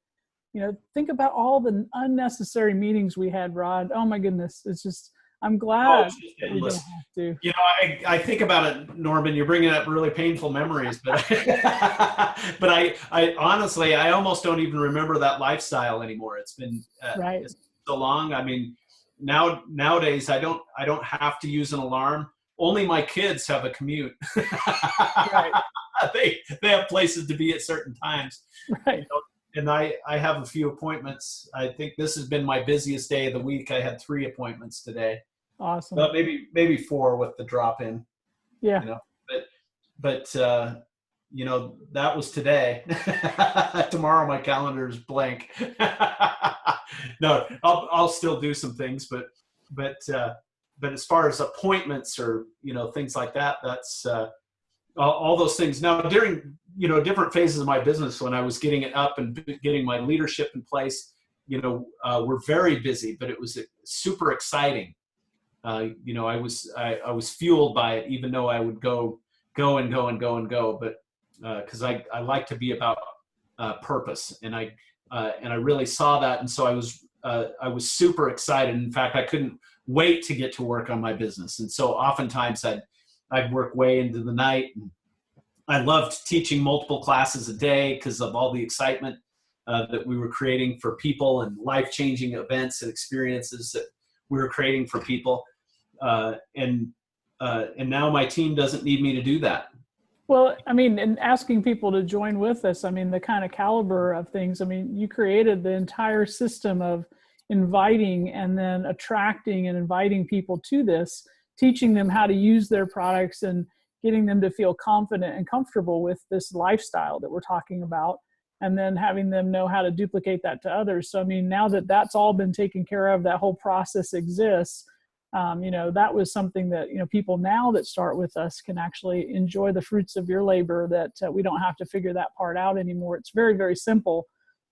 think about all the unnecessary meetings we had, Rod. Oh my goodness. It's just, I'm glad we don't have to. I think about it, Norman, you're bringing up really painful memories, but but I honestly, I almost don't even remember that lifestyle anymore. It's been it's so long. I mean, nowadays I don't have to use an alarm. Only my kids have a commute. Right. They have places to be at certain times. Right. And I have a few appointments. I think this has been my busiest day of the week. I had 3 appointments today. Awesome. But maybe 4 with the drop in. Yeah. But that was today. Tomorrow my calendar is blank. No, I'll still do some things, but as far as appointments or things like that, that's all those things. Now during different phases of my business, when I was getting it up and getting my leadership in place, we're very busy, but it was super exciting. I was fueled by it, even though I would go, but because I like to be about purpose, and I really saw that, and so I was super excited. In fact, I couldn't wait to get to work on my business, and so oftentimes I'd work way into the night. And I loved teaching multiple classes a day because of all the excitement that we were creating for people, and life-changing events and experiences that we were creating for people. And now my team doesn't need me to do that. Well, I mean, and asking people to join with us, I mean, the kind of caliber of things, I mean, you created the entire system of inviting and then attracting and inviting people to this, teaching them how to use their products and getting them to feel confident and comfortable with this lifestyle that we're talking about, and then having them know how to duplicate that to others. So, I mean, now that that's all been taken care of, that whole process exists. That was something that, people now that start with us can actually enjoy the fruits of your labor, that we don't have to figure that part out anymore. It's very, very simple.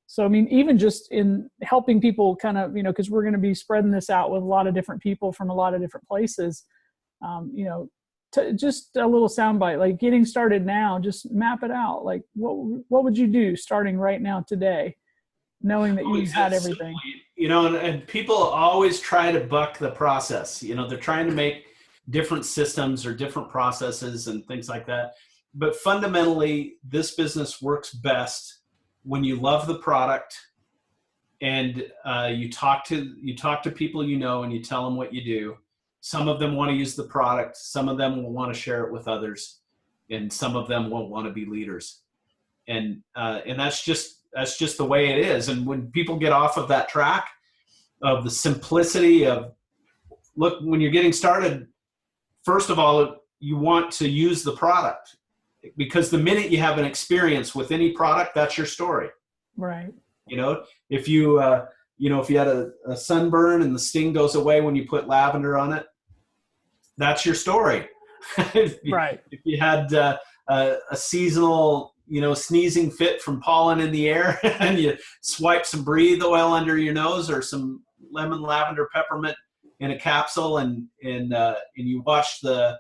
So, I mean, even just in helping people kind of, because we're going to be spreading this out with a lot of different people from a lot of different places, just a little soundbite, like getting started now, just map it out. Like what would you do starting right now today, knowing that you had everything? And people always try to buck the process. They're trying to make different systems or different processes and things like that. But fundamentally, this business works best when you love the product and you talk to people and you tell them what you do. Some of them want to use the product. Some of them will want to share it with others. and some of them won't want to be leaders. And that's just the way it is. And when people get off of that track of the simplicity of, look, when you're getting started, first of all, you want to use the product, because the minute you have an experience with any product, that's your story. Right. If you if you had a sunburn and the sting goes away when you put lavender on it, that's your story. Right. If you had a seasonal, sneezing fit from pollen in the air and you swipe some breathe oil under your nose or some lemon lavender peppermint in a capsule and you watch the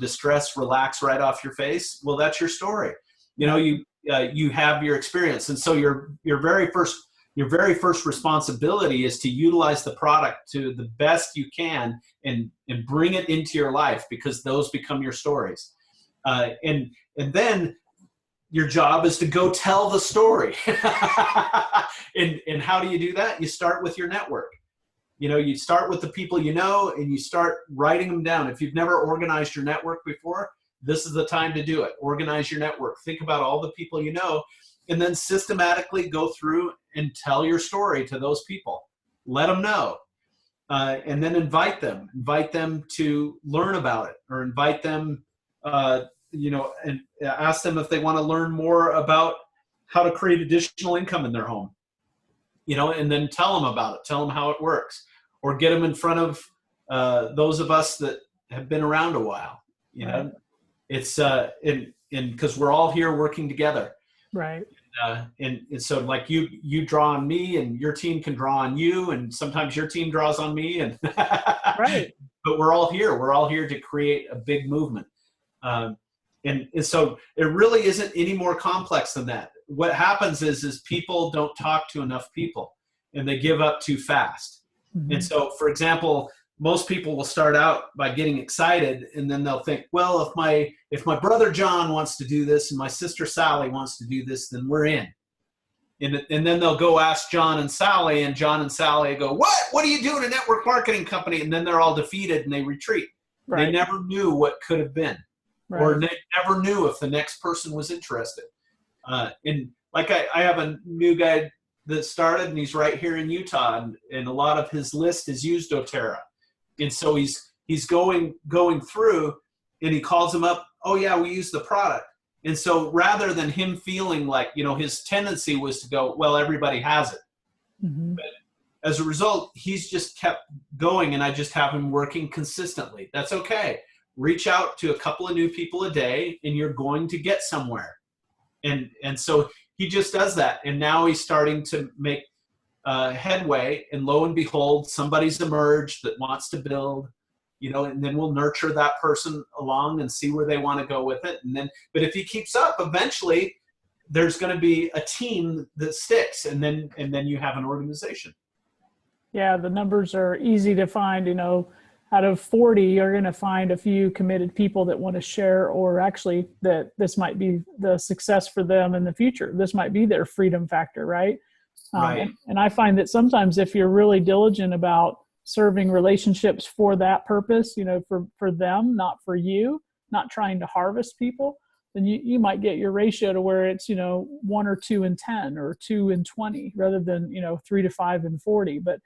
distress relax right off your face, well, that's your story. You have your experience. And so your very first responsibility is to utilize the product to the best you can and bring it into your life, because those become your stories. And then your job is to go tell the story. And how do you do that? You start with your network. You start with the people and you start writing them down. If you've never organized your network before, this is the time to do it. Organize your network. Think about all the people and then systematically go through and tell your story to those people. Let them know. And then invite them to learn about it, or invite them, and ask them if they want to learn more about how to create additional income in their home, and then tell them about it, tell them how it works, or get them in front of those of us that have been around a while. Right. It's because we're all here working together. Right. And so like you draw on me, and your team can draw on you, and sometimes your team draws on me, and right. But we're all here to create a big movement. And so it really isn't any more complex than that. What happens is people don't talk to enough people, and they give up too fast. Mm-hmm. And so, for example, most people will start out by getting excited, and then they'll think, well, if my brother John wants to do this and my sister Sally wants to do this, then we're in. And then they'll go ask John and Sally, and John and Sally go, what do you do in a network marketing company? And then they're all defeated and they retreat. Right. They never knew what could have been. Right. Or they never knew if the next person was interested. And like I have a new guy that started, and he's right here in Utah, and a lot of his list is used doTERRA. And so he's going through, and he calls them up, oh yeah, we use the product. And so rather than him feeling like, his tendency was to go, well, everybody has it. Mm-hmm. But as a result, he's just kept going, and I just have him working consistently. That's okay. Reach out to a couple of new people a day, and you're going to get somewhere. And so he just does that. And now he's starting to make headway, and lo and behold, somebody's emerged that wants to build, and then we'll nurture that person along and see where they want to go with it. But if he keeps up, eventually there's going to be a team that sticks, and then you have an organization. Yeah, the numbers are easy to find. Out of 40, you're going to find a few committed people that want to share, or actually that this might be the success for them in the future. This might be their freedom factor, right? Right. And I find that sometimes if you're really diligent about serving relationships for that purpose, for them, not for you, not trying to harvest people, then you might get your ratio to where it's, 1 or 2 in 10 or 2 in 20 rather than, 3 to 5 in 40. But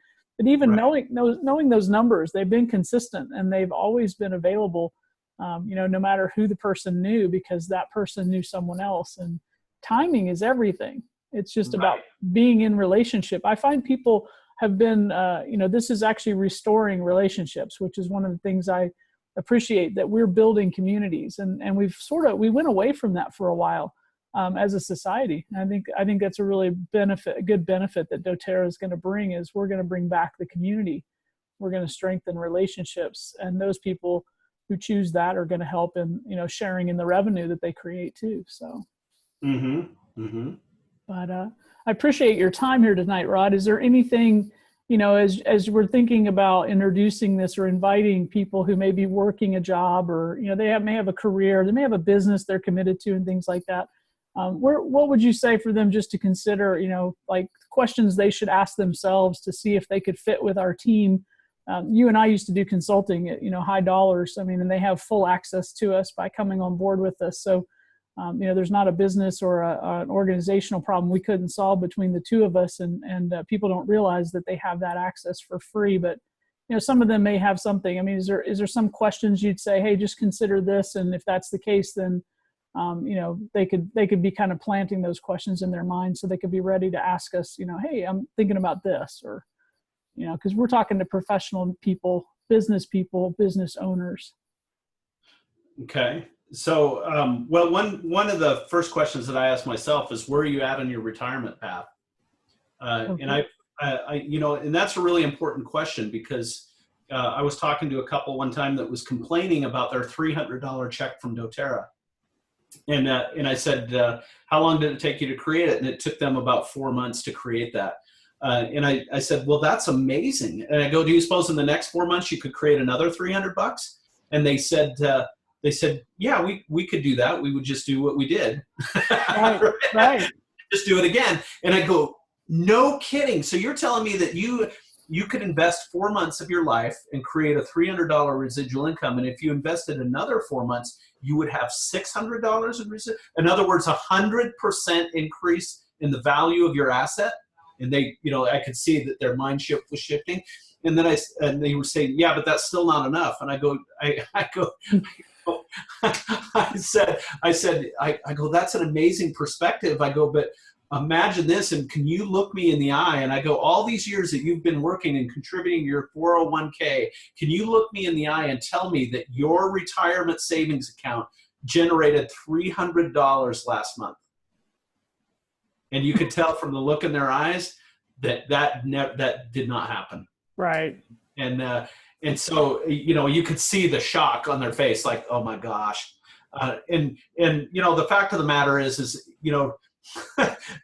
even right. knowing those numbers, they've been consistent, and they've always been available, no matter who the person knew, because that person knew someone else. And timing is everything. It's just about being in relationship. I find people have been, this is actually restoring relationships, which is one of the things I appreciate, that we're building communities. And we went away from that for a while as a society. And I think that's a really good benefit that doTERRA is going to bring, is we're going to bring back the community. We're going to strengthen relationships. And those people who choose that are going to help in, sharing in the revenue that they create too. So. Mm-hmm. Mm-hmm. But I appreciate your time here tonight, Rod. Is there anything, as we're thinking about introducing this or inviting people who may be working a job, or, they may have a career, they may have a business they're committed to and things like that. What would you say for them just to consider, like questions they should ask themselves to see if they could fit with our team you and I used to do consulting at, high dollars. I mean, and they have full access to us by coming on board with us. So, there's not a business or an organizational problem we couldn't solve between the two of us. And people don't realize that they have that access for free. But, some of them may have something. I mean, is there some questions you'd say, hey, just consider this? And if that's the case, then, they could be kind of planting those questions in their mind so they could be ready to ask us, hey, I'm thinking about this, or, because we're talking to professional people, business owners. Okay. So, well, one of the first questions that I asked myself is, where are you at on your retirement path? Okay. And and that's a really important question, because I was talking to a couple one time that was complaining about their $300 check from doTERRA. And I said, how long did it take you to create it? And it took them about 4 months to create that. And I said, well, that's amazing. And I go, do you suppose in the next 4 months you could create another $300? And they said, yeah, we could do that. We would just do what we did. Right. Just do it again. And I go, no kidding. So you're telling me that you could invest 4 months of your life and create a $300 residual income. And if you invested another 4 months, you would have $600 in residual. In other words, 100% increase in the value of your asset. And they, I could see that their mind shift was shifting. And then they were saying, yeah, but that's still not enough. And I go, I go, that's an amazing perspective. I go, but imagine this, and can you look me in the eye? And I go, all these years that you've been working and contributing to your 401k, can you look me in the eye and tell me that your retirement savings account generated $300 last month? And you could tell from the look in their eyes that did not happen. Right. And so, you could see the shock on their face, like, oh my gosh. And the fact of the matter is,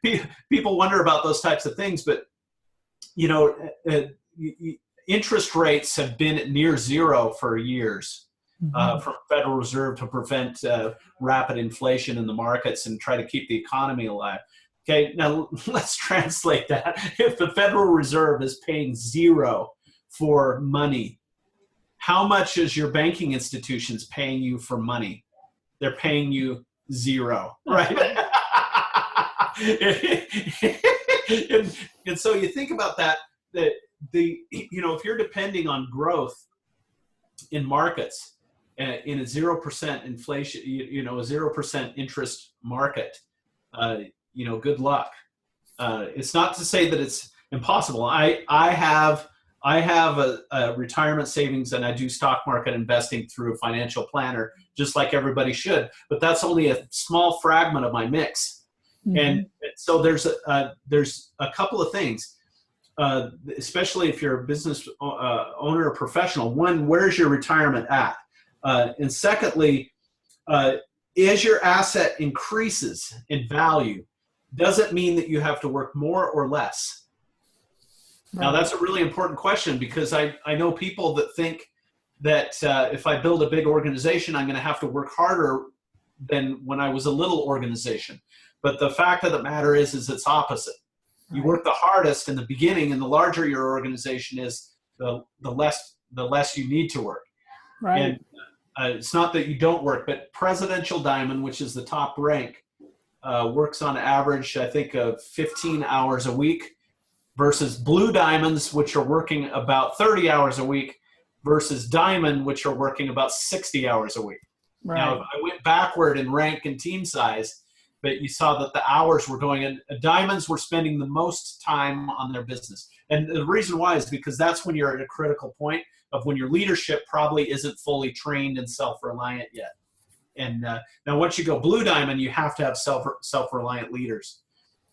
people wonder about those types of things, but, interest rates have been at near zero for years, from Federal Reserve to prevent rapid inflation in the markets and try to keep the economy alive. Okay, now let's translate that. If the Federal Reserve is paying zero for money, how much is your banking institutions paying you for money? They're paying you zero, right? and so you think about that if you're depending on growth in markets in a 0% inflation, a 0% interest market, good luck. It's not to say that it's impossible. I have a retirement savings, and I do stock market investing through a financial planner, just like everybody should. But that's only a small fragment of my mix. Mm-hmm. And so there's a couple of things, especially if you're a business owner or professional. One, where's your retirement at? And secondly, as your asset increases in value, does it mean that you have to work more or less? Right. Now, that's a really important question, because I know people that think that if I build a big organization, I'm going to have to work harder than when I was a little organization. But the fact of the matter is it's opposite. Right. You work the hardest in the beginning, and the larger your organization is, the less you need to work. Right. And it's not that you don't work, but Presidential Diamond, which is the top rank, works on average, I think, of 15 hours a week, versus Blue Diamonds, which are working about 30 hours a week, versus Diamond, which are working about 60 hours a week. Right. Now, I went backward in rank and team size, but you saw that the hours were going in. Diamonds were spending the most time on their business. And the reason why is because that's when you're at a critical point of when your leadership probably isn't fully trained and self-reliant yet. And now once you go Blue Diamond, you have to have self-reliant leaders,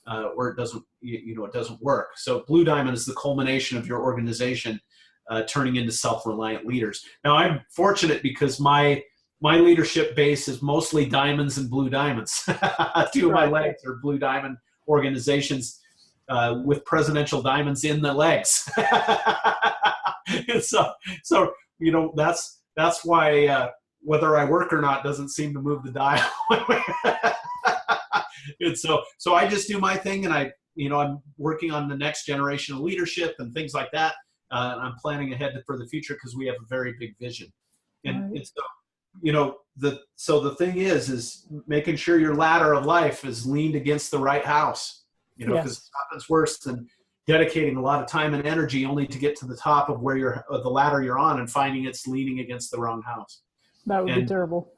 or it doesn't, it doesn't work. So Blue Diamond is the culmination of your organization turning into self-reliant leaders. Now, I'm fortunate because my leadership base is mostly diamonds and Blue Diamonds. Two of my legs are Blue Diamond organizations with presidential diamonds in the legs. And so that's why whether I work or not doesn't seem to move the dial. And so I just do my thing, and I'm working on the next generation of leadership and things like that. I'm planning ahead for the future because we have a very big vision. And, Right. and so, the thing is making sure your ladder of life is leaned against the right house, because Yes, nothing's worse than dedicating a lot of time and energy only to get to the top of the ladder you're on and finding it's leaning against the wrong house. that would be And terrible.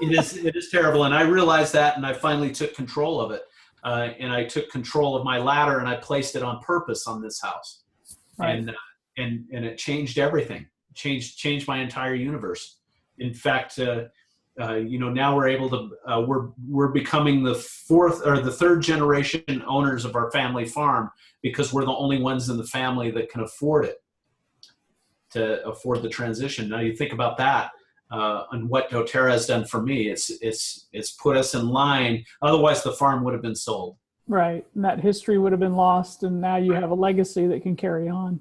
it is terrible. And I realized that, and I finally took control of it. And I took control of my ladder and I placed it on purpose on this house. Right. And it changed everything, changed my entire universe. In fact, now we're able to, we're becoming the fourth or the third generation owners of our family farm because we're the only ones in the family that can afford it, to afford the transition. Now you think about that, and what doTERRA has done for me. It's put us in line. Otherwise the farm would have been sold. Right. And that history would have been lost, and now you have a legacy that can carry on.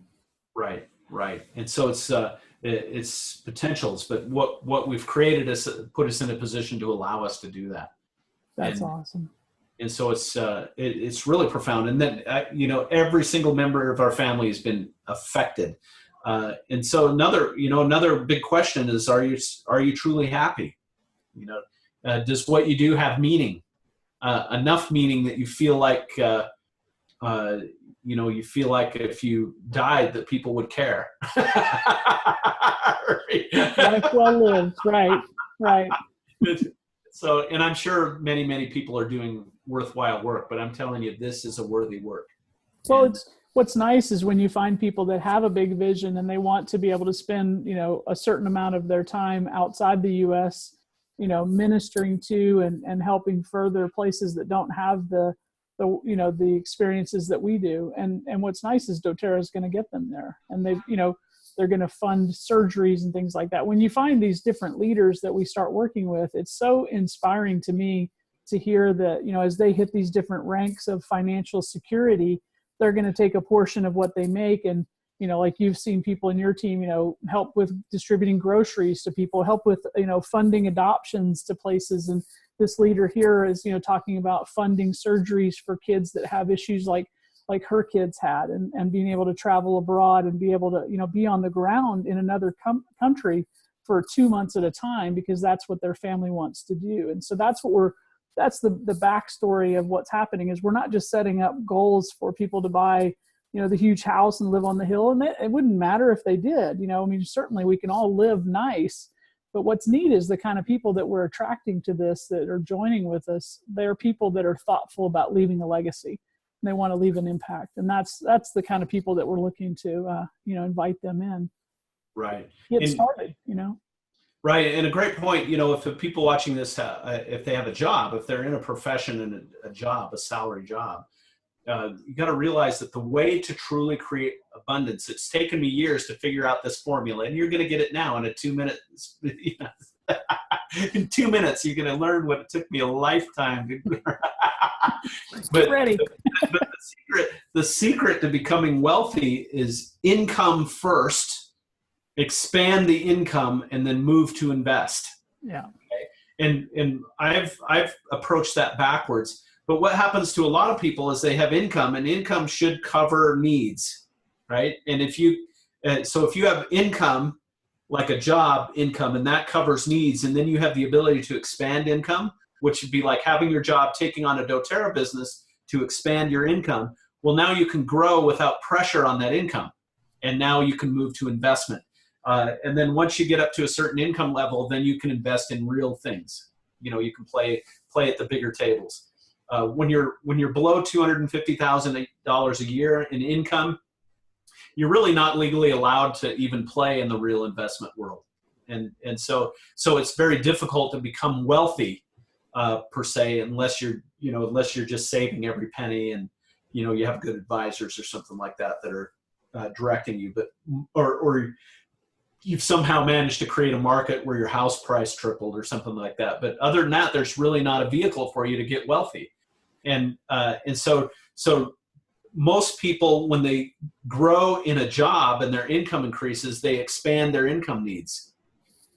Right. And so it's potentials, but what we've created is put us in a position to allow us to do that. That's awesome. And so it's really profound. And then every single member of our family has been affected. And so another big question is, are you truly happy? Does what you do have meaning? Enough meaning that you feel like you feel like if you died that people would care. Life well lived. Right. So, and I'm sure many people are doing worthwhile work, but I'm telling you, this is a worthy work. Well, what's nice is when you find people that have a big vision and they want to be able to spend, a certain amount of their time outside the U.S., ministering to and helping further places that don't have the experiences that we do. And what's nice is doTERRA is going to get them there, and they're going to fund surgeries and things like that. When you find these different leaders that we start working with, it's so inspiring to me to hear that, as they hit these different ranks of financial security, they're going to take a portion of what they make. And, like you've seen people in your team, help with distributing groceries to people, help with, funding adoptions to places. And this leader here is, talking about funding surgeries for kids that have issues like her kids had, and being able to travel abroad and be able to, be on the ground in another country for 2 months at a time, because that's what their family wants to do. And so that's the backstory of what's happening. Is we're not just setting up goals for people to buy, the huge house and live on the hill. And it wouldn't matter if they did, certainly we can all live nice. But what's neat is the kind of people that we're attracting to this, that are joining with us. They're people that are thoughtful about leaving a legacy. They want to leave an impact. And that's the kind of people that we're looking to, invite them in. Right. Get started, Right. And a great point, if the people watching this, if they have a job, if they're in a profession and a job, a salary job, you got to realize that the way to truly create abundance, it's taken me years to figure out this formula, and you're going to get it now in a 2 minute, in 2 minutes, you're going to learn what it took me a lifetime to Get ready. But the secret to becoming wealthy is income first, expand the income, and then move to invest. Yeah. Okay? And I've approached that backwards. But what happens to a lot of people is they have income, and income should cover needs, right? And if you have income, like a job income, and that covers needs, and then you have the ability to expand income, which would be like having your job, taking on a doTERRA business to expand your income. Well, now you can grow without pressure on that income, and now you can move to investment. And then once you get up to a certain income level, then you can invest in real things. You can play at the bigger tables. When you're below $250,000 a year in income, you're really not legally allowed to even play in the real investment world. And so it's very difficult to become wealthy per se, unless you're just saving every penny, and you have good advisors or something like that are directing you, or you've somehow managed to create a market where your house price tripled or something like that. But other than that, there's really not a vehicle for you to get wealthy. And so most people, when they grow in a job and their income increases, they expand their income needs,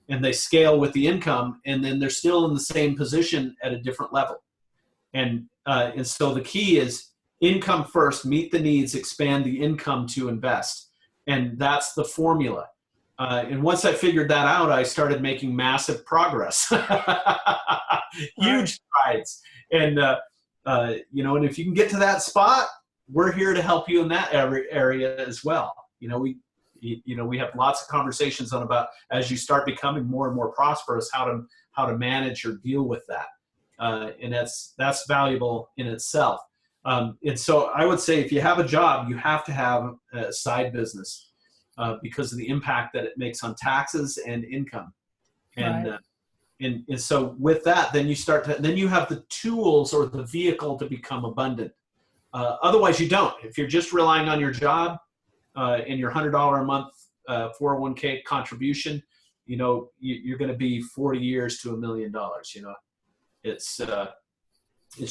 and they scale with the income, and then they're still in the same position at a different level. And so the key is income first, meet the needs, expand the income to invest. And that's the formula. And once I figured that out, I started making massive progress, huge strides. And, you know, and if you can get to that spot, we're here to help you in that area as well. You know, we have lots of conversations on about, as you start becoming more and more prosperous, how to manage or deal with that. And that's valuable in itself. And so I would say if you have a job, you have to have a side business because of the impact that it makes on taxes and income. And, and so with that, then you have the tools or the vehicle to become abundant. Otherwise you don't. If you're just relying on your job and your $100 a month 401k contribution, you know, you're going to be 40 years to $1 million. You know, it's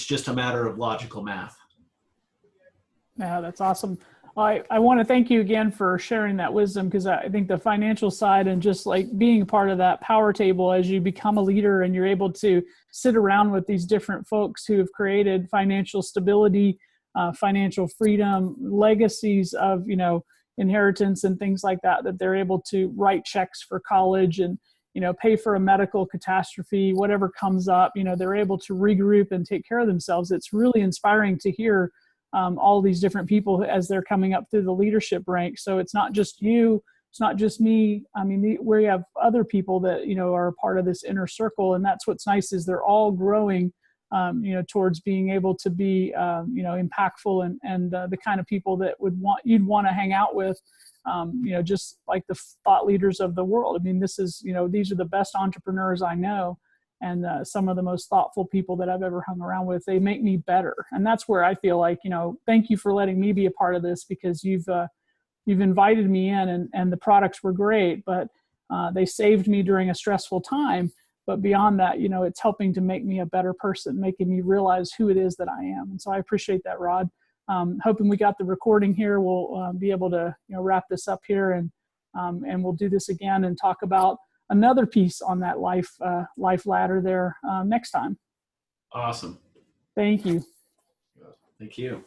just a matter of logical math. Yeah, that's awesome. I want to thank you again for sharing that wisdom, because I think the financial side and just like being a part of that power table as you become a leader and you're able to sit around with these different folks who have created financial stability, financial freedom, legacies of, you know, inheritance and things like that, that they're able to write checks for college and, you know, pay for a medical catastrophe, whatever comes up, you know, they're able to regroup and take care of themselves. It's really inspiring to hear all these different people as they're coming up through the leadership ranks. So it's not just you, it's not just me. I mean, we have other people that, you know, are a part of this inner circle. And that's what's nice, is they're all growing, you know, towards being able to be, you know, impactful and the kind of people that you'd want to hang out with, you know, just like the thought leaders of the world. I mean, this is, you know, these are the best entrepreneurs I know. And some of the most thoughtful people that I've ever hung around with. They make me better. And that's where I feel like, you know, thank you for letting me be a part of this, because you've invited me in, and the products were great, but they saved me during a stressful time. But beyond that, you know, it's helping to make me a better person, making me realize who it is that I am. And so I appreciate that, Rod. Hoping we got the recording here. We'll be able to, you know, wrap this up here, and we'll do this again and talk about another piece on that life ladder there next time. Awesome. Thank you. Thank you.